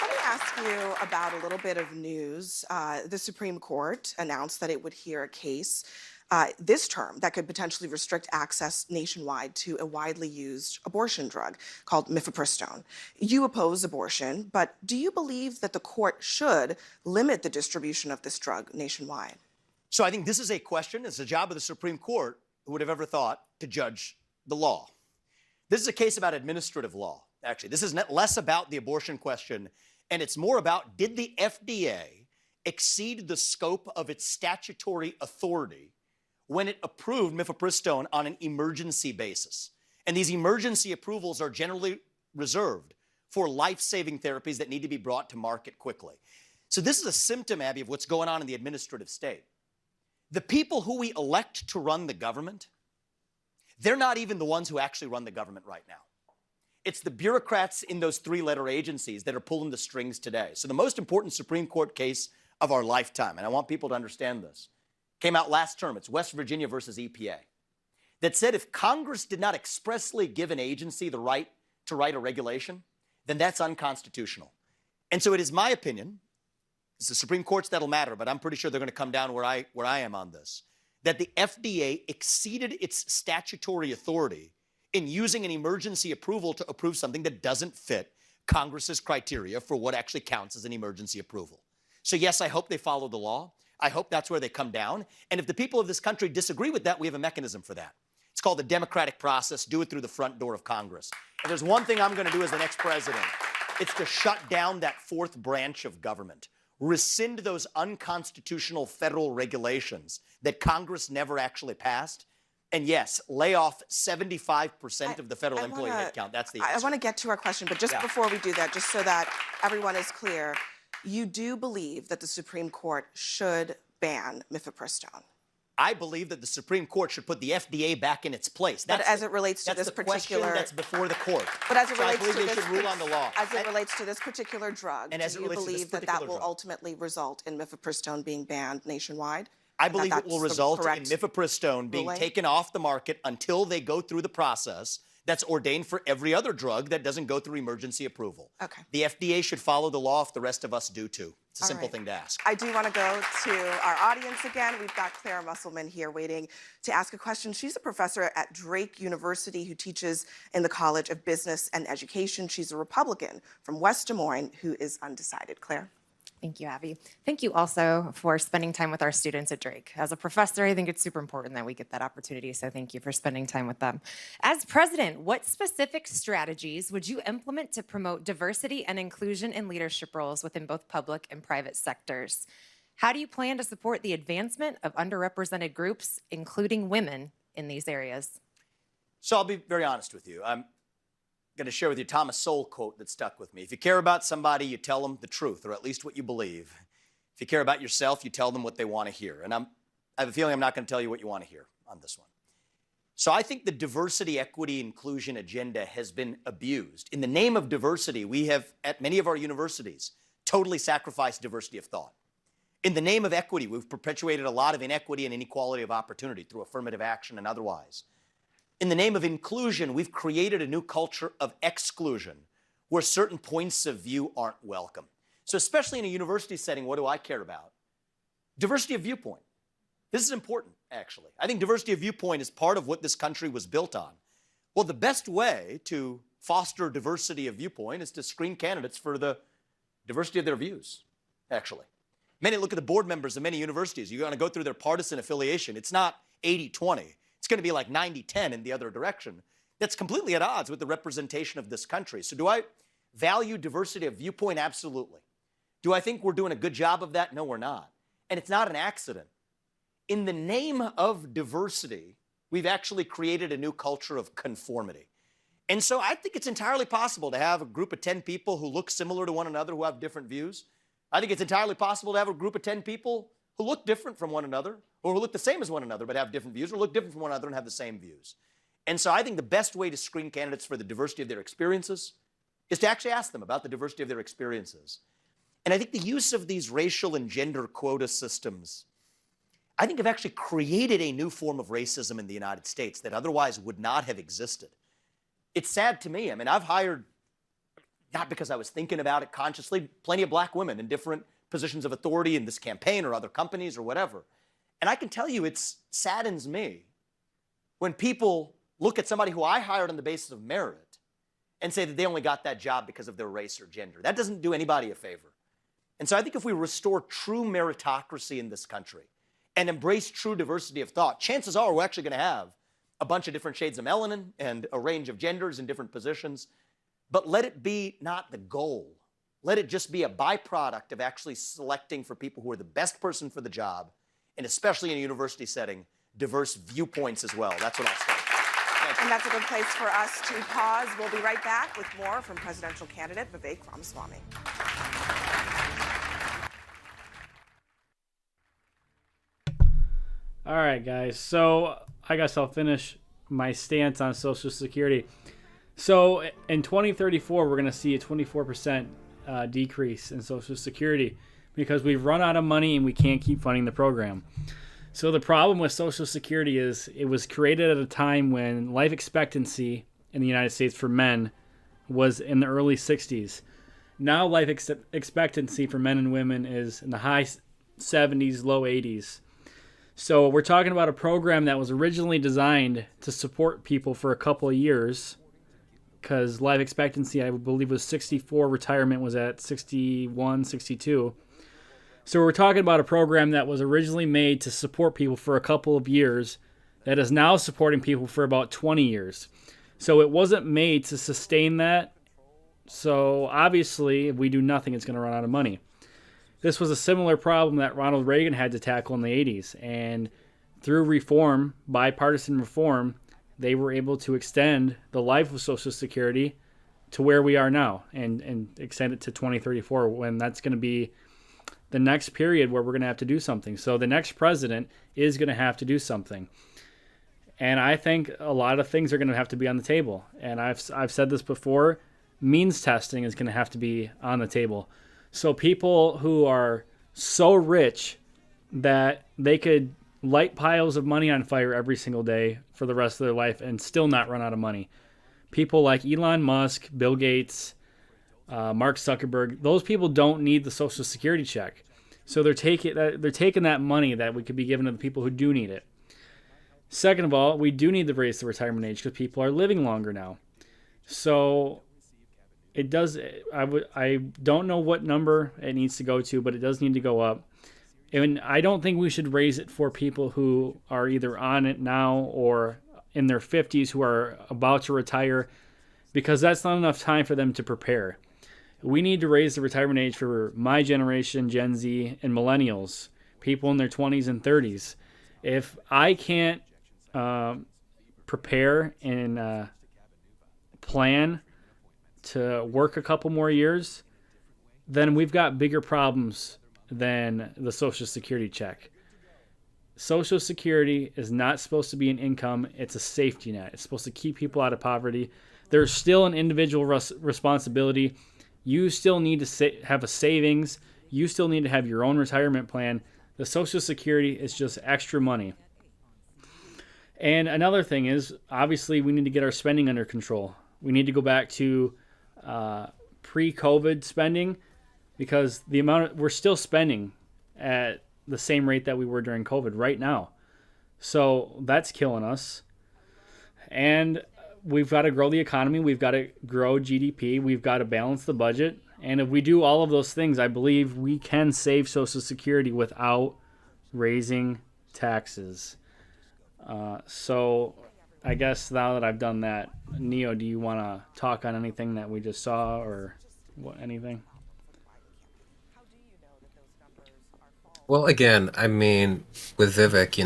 Let me ask you about a little bit of news. The Supreme Court announced that it would hear a case this term that could potentially restrict access nationwide to a widely used abortion drug called mifepristone. You oppose abortion, but do you believe that the court should limit the distribution of this drug nationwide? So I think this is a question, it's the job of the Supreme Court, who would have ever thought, to judge the law. This is a case about administrative law, actually. This is less about the abortion question, and it's more about, did the FDA exceed the scope of its statutory authority when it approved mifepristone on an emergency basis? And these emergency approvals are generally reserved for life-saving therapies that need to be brought to market quickly. So this is a symptom, Abby, of what's going on in the administrative state. The people who we elect to run the government, they're not even the ones who actually run the government right now. It's the bureaucrats in those three-letter agencies that are pulling the strings today. So the most important Supreme Court case of our lifetime, and I want people to understand this, came out last term. It's West Virginia versus EPA, that said if Congress did not expressly give an agency the right to write a regulation, then that's unconstitutional. And so it is my opinion, it's the Supreme Courts that'll matter, but I'm pretty sure they're going to come down where I am on this, that the FDA exceeded its statutory authority in using an emergency approval to approve something that doesn't fit Congress's criteria for what actually counts as an emergency approval. So yes, I hope they follow the law. I hope that's where they come down. And if the people of this country disagree with that, we have a mechanism for that. It's called the democratic process. Do it through the front door of Congress. And there's one thing I'm going to do as the next president. It's to shut down that fourth branch of government. Rescind those unconstitutional federal regulations that Congress never actually passed. And yes, lay off 75% of the federal employee headcount. That's the answer. I want to get to our question, but just before we do that, just so that everyone is clear, you do believe that the Supreme Court should ban mifepristone? I believe that the Supreme Court should put the FDA back in its place. But as it relates to this particular, that's before the court. But as it relates to this, they should rule on the law. As it relates to this particular drug, and as do it you relates believe to this that particular that will drug, ultimately result in mifepristone being banned nationwide? I believe it will result in correct mifepristone being ruling? taken off the market until they go through the process that's ordained for every other drug that doesn't go through emergency approval. Okay. The FDA should follow the law if the rest of us do too. It's a All simple right. thing to ask. I do want to go to our audience again. We've got Claire Musselman here waiting to ask a question. She's a professor at Drake University who teaches in the College of Business and Education. She's a Republican from West Des Moines who is undecided. Claire? Thank you, Abby. Thank you also for spending time with our students at Drake. As a professor, I think it's super important that we get that opportunity, so thank you for spending time with them. As president, what specific strategies would you implement to promote diversity and inclusion in leadership roles within both public and private sectors? How do you plan to support the advancement of underrepresented groups, including women, in these areas? So I'll be very honest with you. I'm going to share with you Thomas Sowell quote that stuck with me. If you care about somebody, you tell them the truth, or at least what you believe. If you care about yourself, you tell them what they want to hear. And I have a feeling I'm not going to tell you what you want to hear on this one. So I think the diversity, equity, inclusion agenda has been abused. In the name of diversity, we have, at many of our universities, totally sacrificed diversity of thought. In the name of equity, we've perpetuated a lot of inequity and inequality of opportunity through affirmative action and otherwise. In the name of inclusion, we've created a new culture of exclusion where certain points of view aren't welcome. So especially in a university setting, what do I care about? Diversity of viewpoint. This is important, actually. I think diversity of viewpoint is part of what this country was built on. Well, the best way to foster diversity of viewpoint is to screen candidates for the diversity of their views, actually. Many look at the board members of many universities. You're going to go through their partisan affiliation. It's not 80-20. It's going to be like 90-10 in the other direction. That's completely at odds with the representation of this country. So do I value diversity of viewpoint? Absolutely. Do I think we're doing a good job of that? No, we're not. And it's not an accident. In the name of diversity, we've actually created a new culture of conformity. And so I think it's entirely possible to have a group of 10 people who look similar to one another who have different views. I think it's entirely possible to have a group of 10 people who look different from one another, or who look the same as one another but have different views, or look different from one another and have the same views. And so I think the best way to screen candidates for the diversity of their experiences is to actually ask them about the diversity of their experiences. And I think the use of these racial and gender quota systems, I think have actually created a new form of racism in the United States that otherwise would not have existed. It's sad to me. I mean, I've hired, not because I was thinking about it consciously, plenty of black women in different positions of authority in this campaign or other companies or whatever. And I can tell you it saddens me when people look at somebody who I hired on the basis of merit and say that they only got that job because of their race or gender. That doesn't do anybody a favor. And so I think if we restore true meritocracy in this country and embrace true diversity of thought, chances are we're actually going to have a bunch of different shades of melanin and a range of genders in different positions. But let it be not the goal. Let it just be a byproduct of actually selecting for people who are the best person for the job, and especially in a university setting, diverse viewpoints as well. That's what I'll say. And that's a good place for us to pause. We'll be right back with more from presidential candidate Vivek Ramaswamy. All right, guys. So I guess I'll finish my stance on Social Security. So in 2034, we're going to see a 24% decrease in Social Security because we've run out of money and we can't keep funding the program. So the problem with Social Security is it was created at a time when life expectancy in the United States for men was in the early 60s. Now life expectancy for men and women is in the high 70s, low 80s. So we're talking about a program that was originally designed to support people for a couple of years, because life expectancy, I believe, was 64. Retirement was at 61, 62. So we're talking about a program that was originally made to support people for a couple of years that is now supporting people for about 20 years. So it wasn't made to sustain that. So obviously, if we do nothing, it's going to run out of money. This was a similar problem that Ronald Reagan had to tackle in the 80s. And through reform, bipartisan reform, they were able to extend the life of Social Security to where we are now and extend it to 2034, when that's going to be the next period where we're going to have to do something. So the next president is going to have to do something. And I think a lot of things are going to have to be on the table. And I've said this before, means testing is going to have to be on the table. So people who are so rich that they could light piles of money on fire every single day for the rest of their life and still not run out of money. People like Elon Musk, Bill Gates, Mark Zuckerberg, those people don't need the Social Security check. So they're taking that money that we could be given to the people who do need it. Second of all, we do need to raise the retirement age because people are living longer now. So it does. I don't know what number it needs to go to, but it does need to go up. And I don't think we should raise it for people who are either on it now or in their 50s who are about to retire, because that's not enough time for them to prepare. We need to raise the retirement age for my generation, Gen Z, and millennials, people in their 20s and 30s. If I can't prepare and plan to work a couple more years, then we've got bigger problems than the Social Security check. Social Security is not supposed to be an income. It's a safety net. It's supposed to keep people out of poverty. There's still an individual responsibility. You still need to have a savings. You still need to have your own retirement plan. The Social Security is just extra money. And another thing is, obviously, we need to get our spending under control. We need to go back to pre-COVID spending, because the amount we're still spending at the same rate that we were during COVID right now. So that's killing us. And we've got to grow the economy. We've got to grow GDP. We've got to balance the budget. And if we do all of those things, I believe we can save Social Security without raising taxes. So I guess now that I've done that, Neo, do you want to talk on anything that we just saw or anything? Well, again, I mean, with Vivek,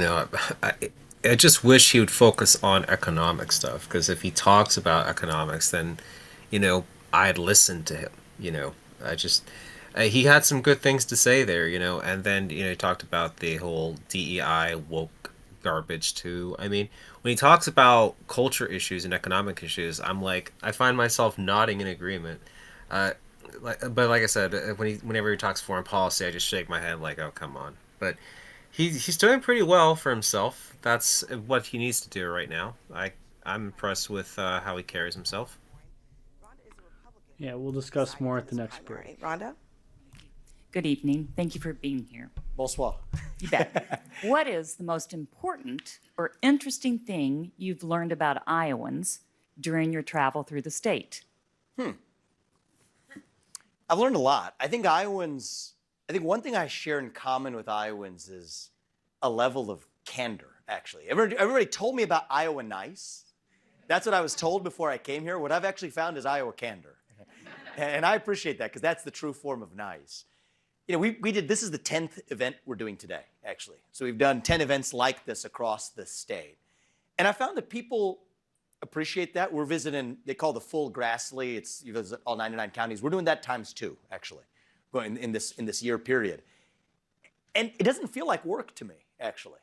I just wish he would focus on economic stuff, because if he talks about economics, then, I'd listen to him. he had some good things to say there, and then, he talked about the whole DEI woke garbage too. I mean, when he talks about culture issues and economic issues, I find myself nodding in agreement. Uh, but like I said, whenever he talks foreign policy, I just shake my head like, oh, come on. But he's doing pretty well for himself. That's what he needs to do right now. I'm impressed with how he carries himself. Yeah, we'll discuss more at the next break. Rhonda? Good evening. Thank you for being here. Bonsoir. You bet. What is the most important or interesting thing you've learned about Iowans during your travel through the state? I've learned a lot. I think one thing I share in common with Iowans is a level of candor, actually. Everybody told me about Iowa nice. That's what I was told before I came here. What I've actually found is Iowa candor. And I appreciate that because that's the true form of nice. This is the 10th event we're doing today, actually. So we've done 10 events like this across the state. And I found that people appreciate that. We're visiting, they call the full Grassley. You visit all 99 counties. We're doing that times 2, actually, going in this year period. And it doesn't feel like work to me, actually.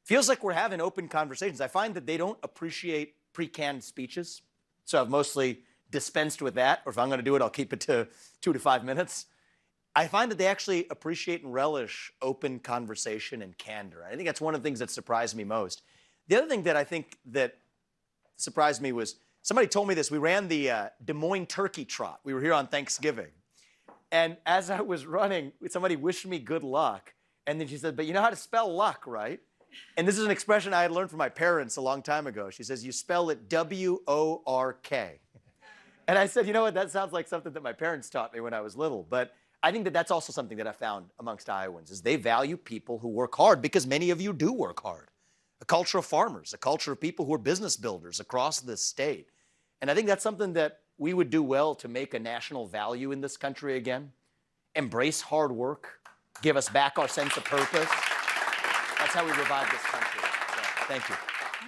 Feels like we're having open conversations. I find that they don't appreciate pre-canned speeches. So I've mostly dispensed with that, or if I'm going to do it, I'll keep it to 2 to 5 minutes. I find that they actually appreciate and relish open conversation and candor. I think that's one of the things that surprised me most. The other thing that I think that surprised me was somebody told me this. We ran the Des Moines Turkey Trot. We were here on Thanksgiving. And as I was running, somebody wished me good luck. And then she said, but you know how to spell luck, right? And this is an expression I had learned from my parents a long time ago. She says, you spell it W-O-R-K. And I said, you know what? That sounds like something that my parents taught me when I was little. But I think that that's also something that I found amongst Iowans, is they value people who work hard, because many of you do work hard. A culture of farmers, a culture of people who are business builders across this state. And I think that's something that we would do well to make a national value in this country again. Embrace hard work, give us back our sense of purpose. That's how we revive this country. So, thank you.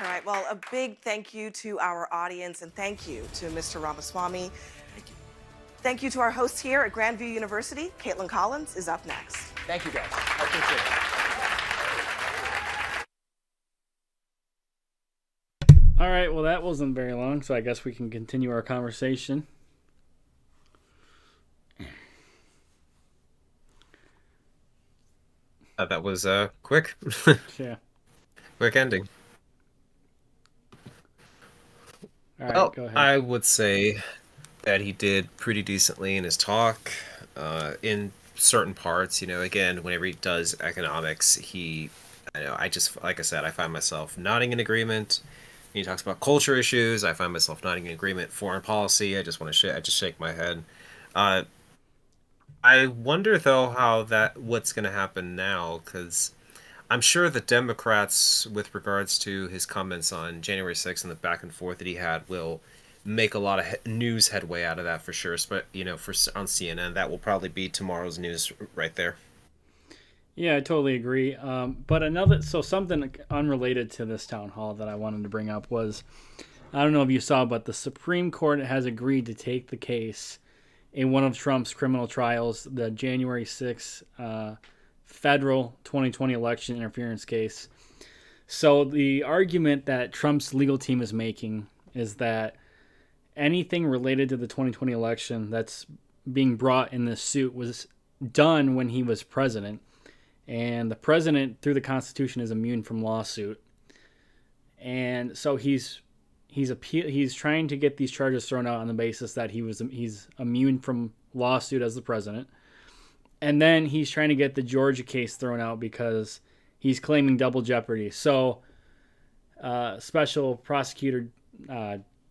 All right, well, a big thank you to our audience, and thank you to Mr. Ramaswamy. Thank you. Thank you to our hosts here at Grandview University. Caitlin Collins is up next. Thank you, guys. I appreciate it. All right, well, that wasn't very long, so I guess we can continue our conversation. That was quick. Yeah. Quick ending. All right, Well, go ahead. I would say that he did pretty decently in his talk. In certain parts, again, whenever he does economics, I just, like I said, I find myself nodding in agreement. When he talks about culture issues, I find myself nodding in agreement. Foreign policy, I just shake my head. I wonder though what's going to happen now, because I'm sure the Democrats, with regards to his comments on January 6th and the back and forth that he had, will make a lot of news headway out of that for sure. But on CNN, that will probably be tomorrow's news right there. Yeah, I totally agree. But something unrelated to this town hall that I wanted to bring up was, I don't know if you saw, but the Supreme Court has agreed to take the case in one of Trump's criminal trials, the January 6th federal 2020 election interference case. So the argument that Trump's legal team is making is that anything related to the 2020 election that's being brought in this suit was done when he was president. And the president, through the Constitution, is immune from lawsuit. And so he's trying to get these charges thrown out on the basis that he's immune from lawsuit as the president. And then he's trying to get the Georgia case thrown out because he's claiming double jeopardy. So Special Prosecutor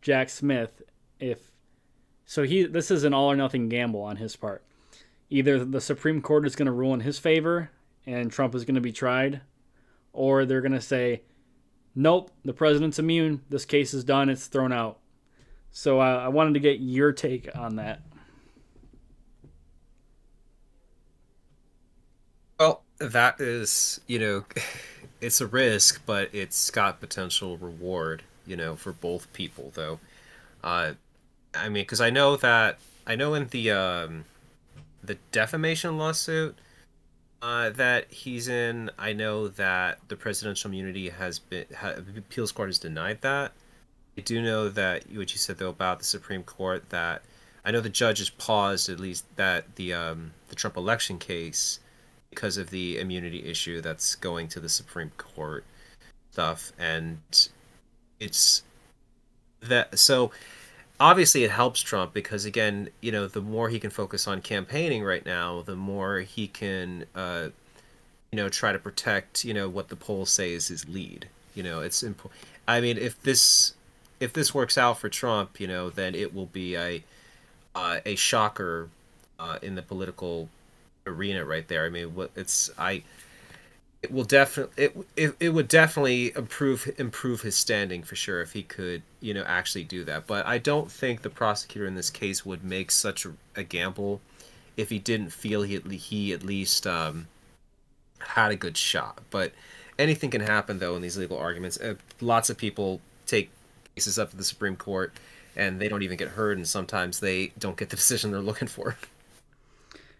Jack Smith, this is an all or nothing gamble on his part. Either the Supreme Court is going to rule in his favor and Trump is going to be tried, or they're going to say, nope, the president's immune, this case is done, it's thrown out. So I wanted to get your take on that. Well, that is, it's a risk, but it's got potential reward, for both people, though. I mean, because I know in the defamation lawsuit that he's in. I know that the presidential immunity appeals court has denied that. I do know that what you said though about the Supreme Court, that I know the judge has paused at least that the Trump election case because of the immunity issue that's going to the Supreme Court stuff, and it's that so obviously it helps Trump because again, the more he can focus on campaigning right now, the more he can try to protect what the polls say is his lead. It's important. I mean, if this works out for Trump, then it will be a shocker in the political arena right there. I mean, it will definitely it would definitely improve his standing for sure if he could actually do that. But I don't think the prosecutor in this case would make such a gamble if he didn't feel he at least had a good shot. But anything can happen though in these legal arguments. Lots of people take cases up to the Supreme Court and they don't even get heard, and sometimes they don't get the decision they're looking for.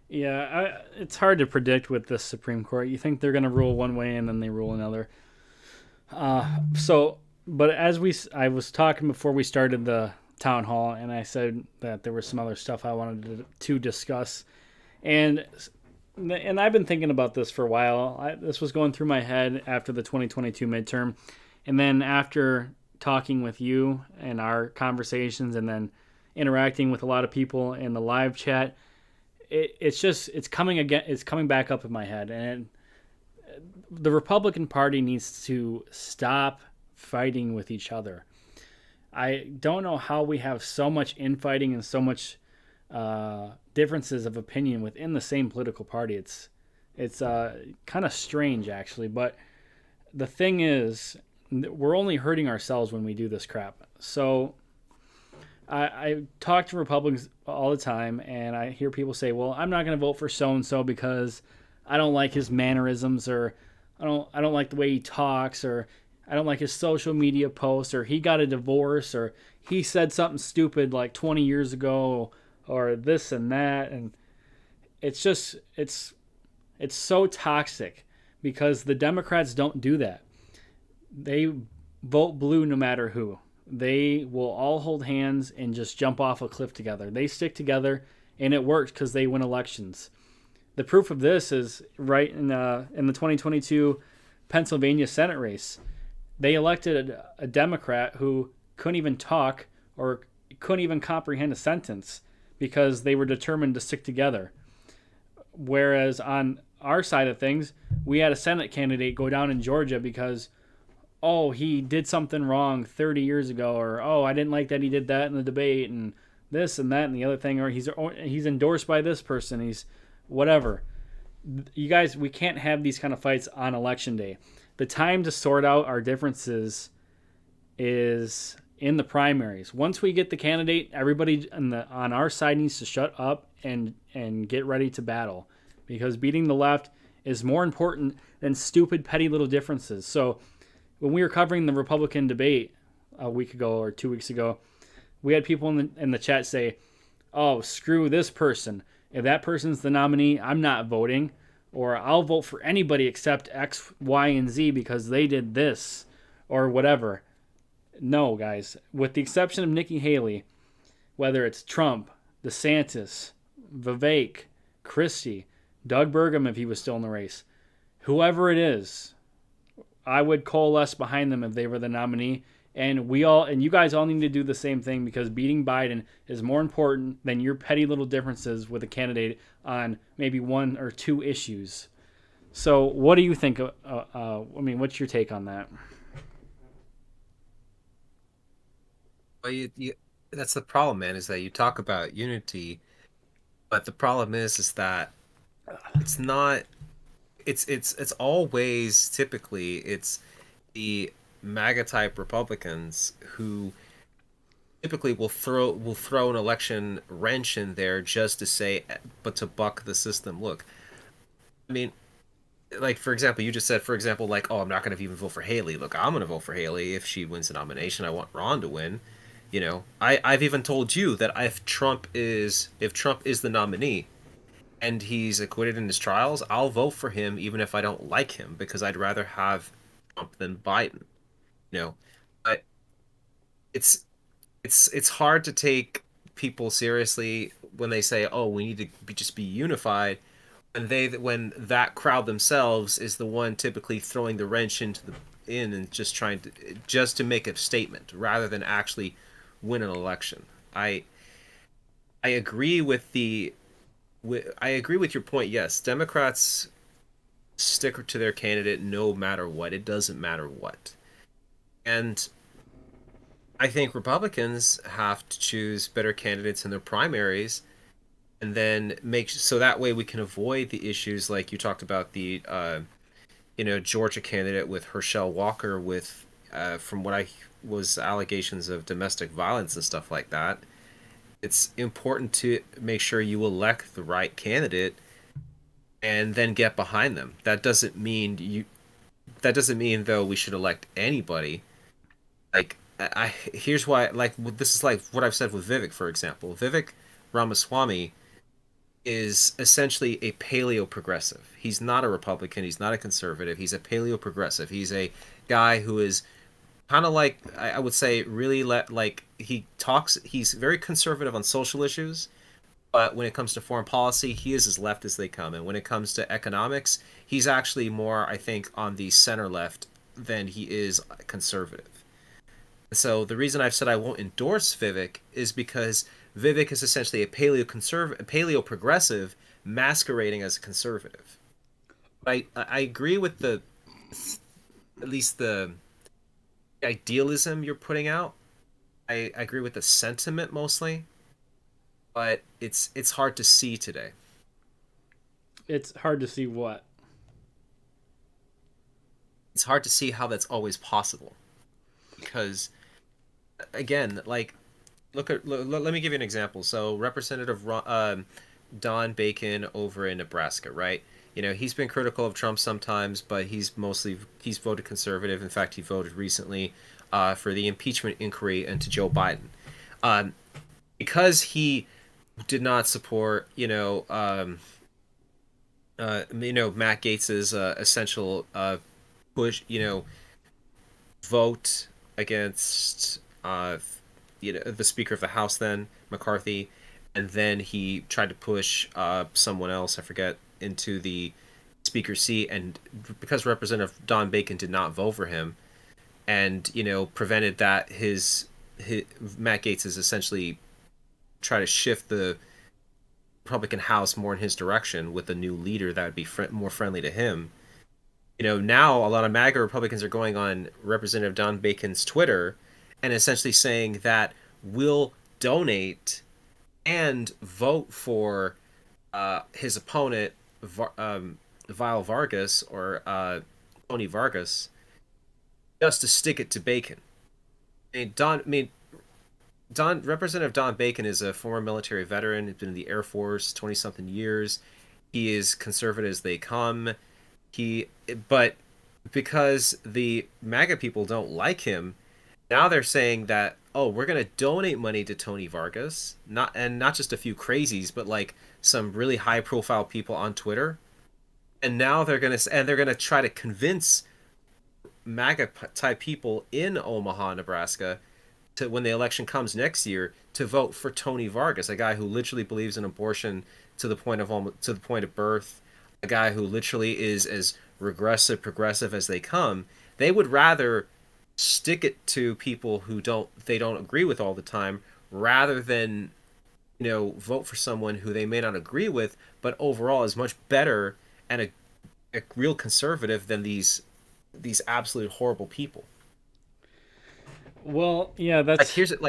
Yeah, it's hard to predict with the Supreme Court. You think they're going to rule one way and then they rule another. But I was talking before we started the town hall, and I said that there was some other stuff I wanted to discuss. And I've been thinking about this for a while. This was going through my head after the 2022 midterm. And then after talking with you and our conversations and then interacting with a lot of people in the live chat, it's coming back up in my head. And the Republican Party needs to stop fighting with each other. I don't know how we have so much infighting and so much differences of opinion within the same political party. It's kind of strange, actually. But the thing is, we're only hurting ourselves when we do this crap. So I talk to Republicans all the time, and I hear people say, well, I'm not going to vote for so-and-so because I don't like his mannerisms, or I don't like the way he talks, or I don't like his social media posts, or he got a divorce, or he said something stupid like 20 years ago, or this and that. And it's so toxic because the Democrats don't do that. They vote blue no matter who. They will all hold hands and just jump off a cliff together. They stick together, and it works because they win elections. The proof of this is right in the 2022 Pennsylvania Senate race. They elected a Democrat who couldn't even talk or couldn't even comprehend a sentence because they were determined to stick together. Whereas on our side of things, we had a Senate candidate go down in Georgia because he did something wrong 30 years ago, or I didn't like that he did that in the debate, and this and that and the other thing, or he's endorsed by this person, he's whatever. You guys, we can't have these kind of fights on election day. The time to sort out our differences is in the primaries. Once we get the candidate, everybody on our side needs to shut up and get ready to battle, because beating the left is more important than stupid petty little differences. So when we were covering the Republican debate a week ago or 2 weeks ago, we had people in the chat say, screw this person. If that person's the nominee, I'm not voting. Or I'll vote for anybody except X, Y, and Z because they did this or whatever. No, guys. With the exception of Nikki Haley, whether it's Trump, DeSantis, Vivek, Christie, Doug Burgum if he was still in the race, whoever it is, I would coalesce behind them if they were the nominee. And you guys all need to do the same thing, because beating Biden is more important than your petty little differences with a candidate on maybe one or two issues. So what do you think? What's your take on that? Well, that's the problem, man, is that you talk about unity, but the problem is that it's not. It's always typically it's the MAGA type Republicans who typically will throw an election wrench in there just to say, but to buck the system. Look, I mean, like for example, you just said, for example, like, I'm not going to even vote for Haley. Look, I'm going to vote for Haley if she wins the nomination. I want Ron to win. I've even told you that if Trump is the nominee, and he's acquitted in his trials, I'll vote for him even if I don't like him, because I'd rather have Trump than Biden. You know, but it's hard to take people seriously when they say, "Oh, we need to just be unified," and when that crowd themselves is the one typically throwing the wrench in and just trying to make a statement rather than actually win an election. I agree with I agree with your point. Yes, Democrats stick to their candidate no matter what. It doesn't matter what. And I think Republicans have to choose better candidates in their primaries, and then make so that way we can avoid the issues like you talked about, the Georgia candidate with Herschel Walker with from what I was allegations of domestic violence and stuff like that. It's important to make sure you elect the right candidate and then get behind them. That doesn't mean though we should elect anybody. Like here's why, like, this is like what I've said with Vivek, for example. Vivek Ramaswamy is essentially a paleo-progressive. He's not a Republican. He's not a conservative. He's a paleo-progressive. He's a guy who is kind of like, I would say, really he's very conservative on social issues, but when it comes to foreign policy, he is as left as they come. And when it comes to economics, he's actually more, I think, on the center left than he is conservative. So the reason I've said I won't endorse Vivek is because Vivek is essentially a paleo-progressive masquerading as a conservative. I agree with at least the idealism you're putting out. I agree with the sentiment mostly, but it's hard to see today. It's hard to see what? It's hard to see how that's always possible, because again, like, let me give you an example. So Representative Don Bacon over in Nebraska, right? He's been critical of Trump sometimes, but he's voted conservative. In fact, he voted recently for the impeachment inquiry into Joe Biden, because he did not support Matt Gaetz's essential push vote against the Speaker of the House then, McCarthy, and then he tried to push someone else, I forget, into the Speaker's seat, and because Representative Don Bacon did not vote for him, and prevented that, his Matt Gaetz is essentially try to shift the Republican House more in his direction with a new leader that would be more friendly to him. Now a lot of MAGA Republicans are going on Representative Don Bacon's Twitter and essentially saying that we'll donate and vote for his opponent, Vile Vargas, or Tony Vargas, just to stick it to Bacon. Representative Don Bacon is a former military veteran. He's been in the Air Force 20-something years. He is conservative as they come. But because the MAGA people don't like him, now they're saying that, oh, we're going to donate money to Tony Vargas, not just a few crazies, but like some really high-profile people on Twitter. And now they're going to try to convince MAGA-type people in Omaha, Nebraska, to, when the election comes next year, to vote for Tony Vargas, a guy who literally believes in abortion to the point of birth, a guy who literally is as progressive as they come. They would rather stick it to people who they don't agree with all the time, rather than vote for someone who they may not agree with, but overall is much better and a real conservative than these absolute horrible people. Well, yeah, that's like, here's it.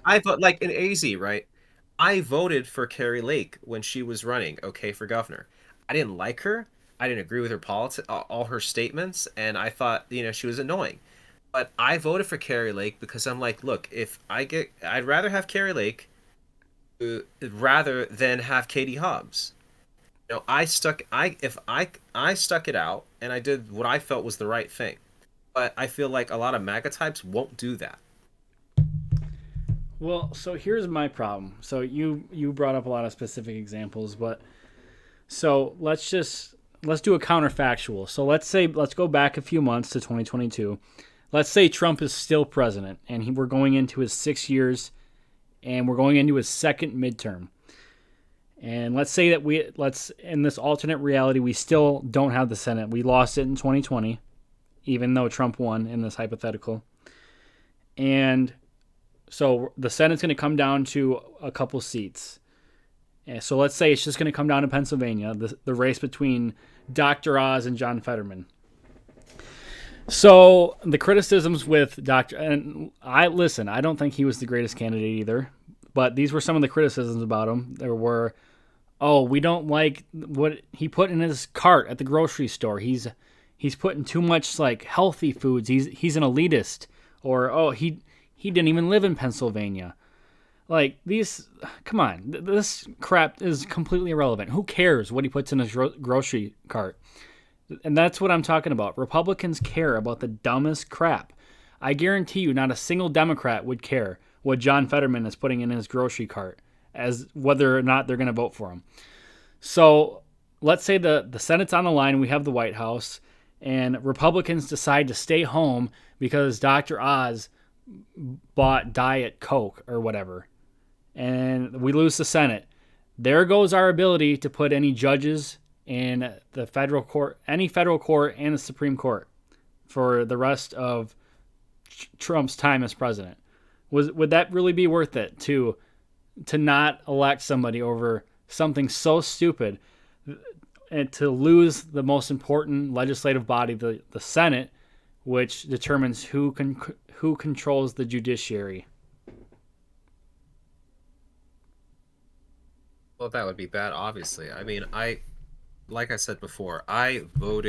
I vote, like, in AZ, right? I voted for Carrie Lake when she was running, for governor. I didn't like her. I didn't agree with her politics, all her statements, and I thought, she was annoying. But I voted for Carrie Lake because I'm like, look, I'd rather have Carrie Lake rather than have Katie Hobbs. I stuck it out, and I did what I felt was the right thing. But I feel like a lot of MAGA types won't do that. Well, so here's my problem. So you brought up a lot of specific examples, but So let's do a counterfactual. So let's go back a few months to 2022. Let's say Trump is still president, and we're going into his 6 years, and we're going into his second midterm. And let's say that in this alternate reality, we still don't have the Senate. We lost it in 2020, even though Trump won in this hypothetical. And so the Senate's going to come down to a couple seats. And so let's say it's just going to come down to Pennsylvania, the race between Dr. Oz and John Fetterman. So the criticisms with and I don't think he was the greatest candidate either, but these were some of the criticisms about him. There were, we don't like what he put in his cart at the grocery store. He's putting too much like healthy foods. He's an elitist, or he didn't even live in Pennsylvania. Like come on, this crap is completely irrelevant. Who cares what he puts in his grocery cart? And that's what I'm talking about. Republicans care about the dumbest crap. I guarantee you not a single Democrat would care what John Fetterman is putting in his grocery cart, as whether or not they're going to vote for him. So let's say the Senate's on the line, we have the White House, and Republicans decide to stay home because Dr. Oz bought Diet Coke or whatever, and we lose the Senate. There goes our ability to put any judges in the federal court, any federal court, and the Supreme Court for the rest of Trump's time as president. Would that really be worth it to not elect somebody over something so stupid, and to lose the most important legislative body, the Senate, which determines who controls the judiciary? Well, that would be bad, obviously. I mean, like I said before, I voted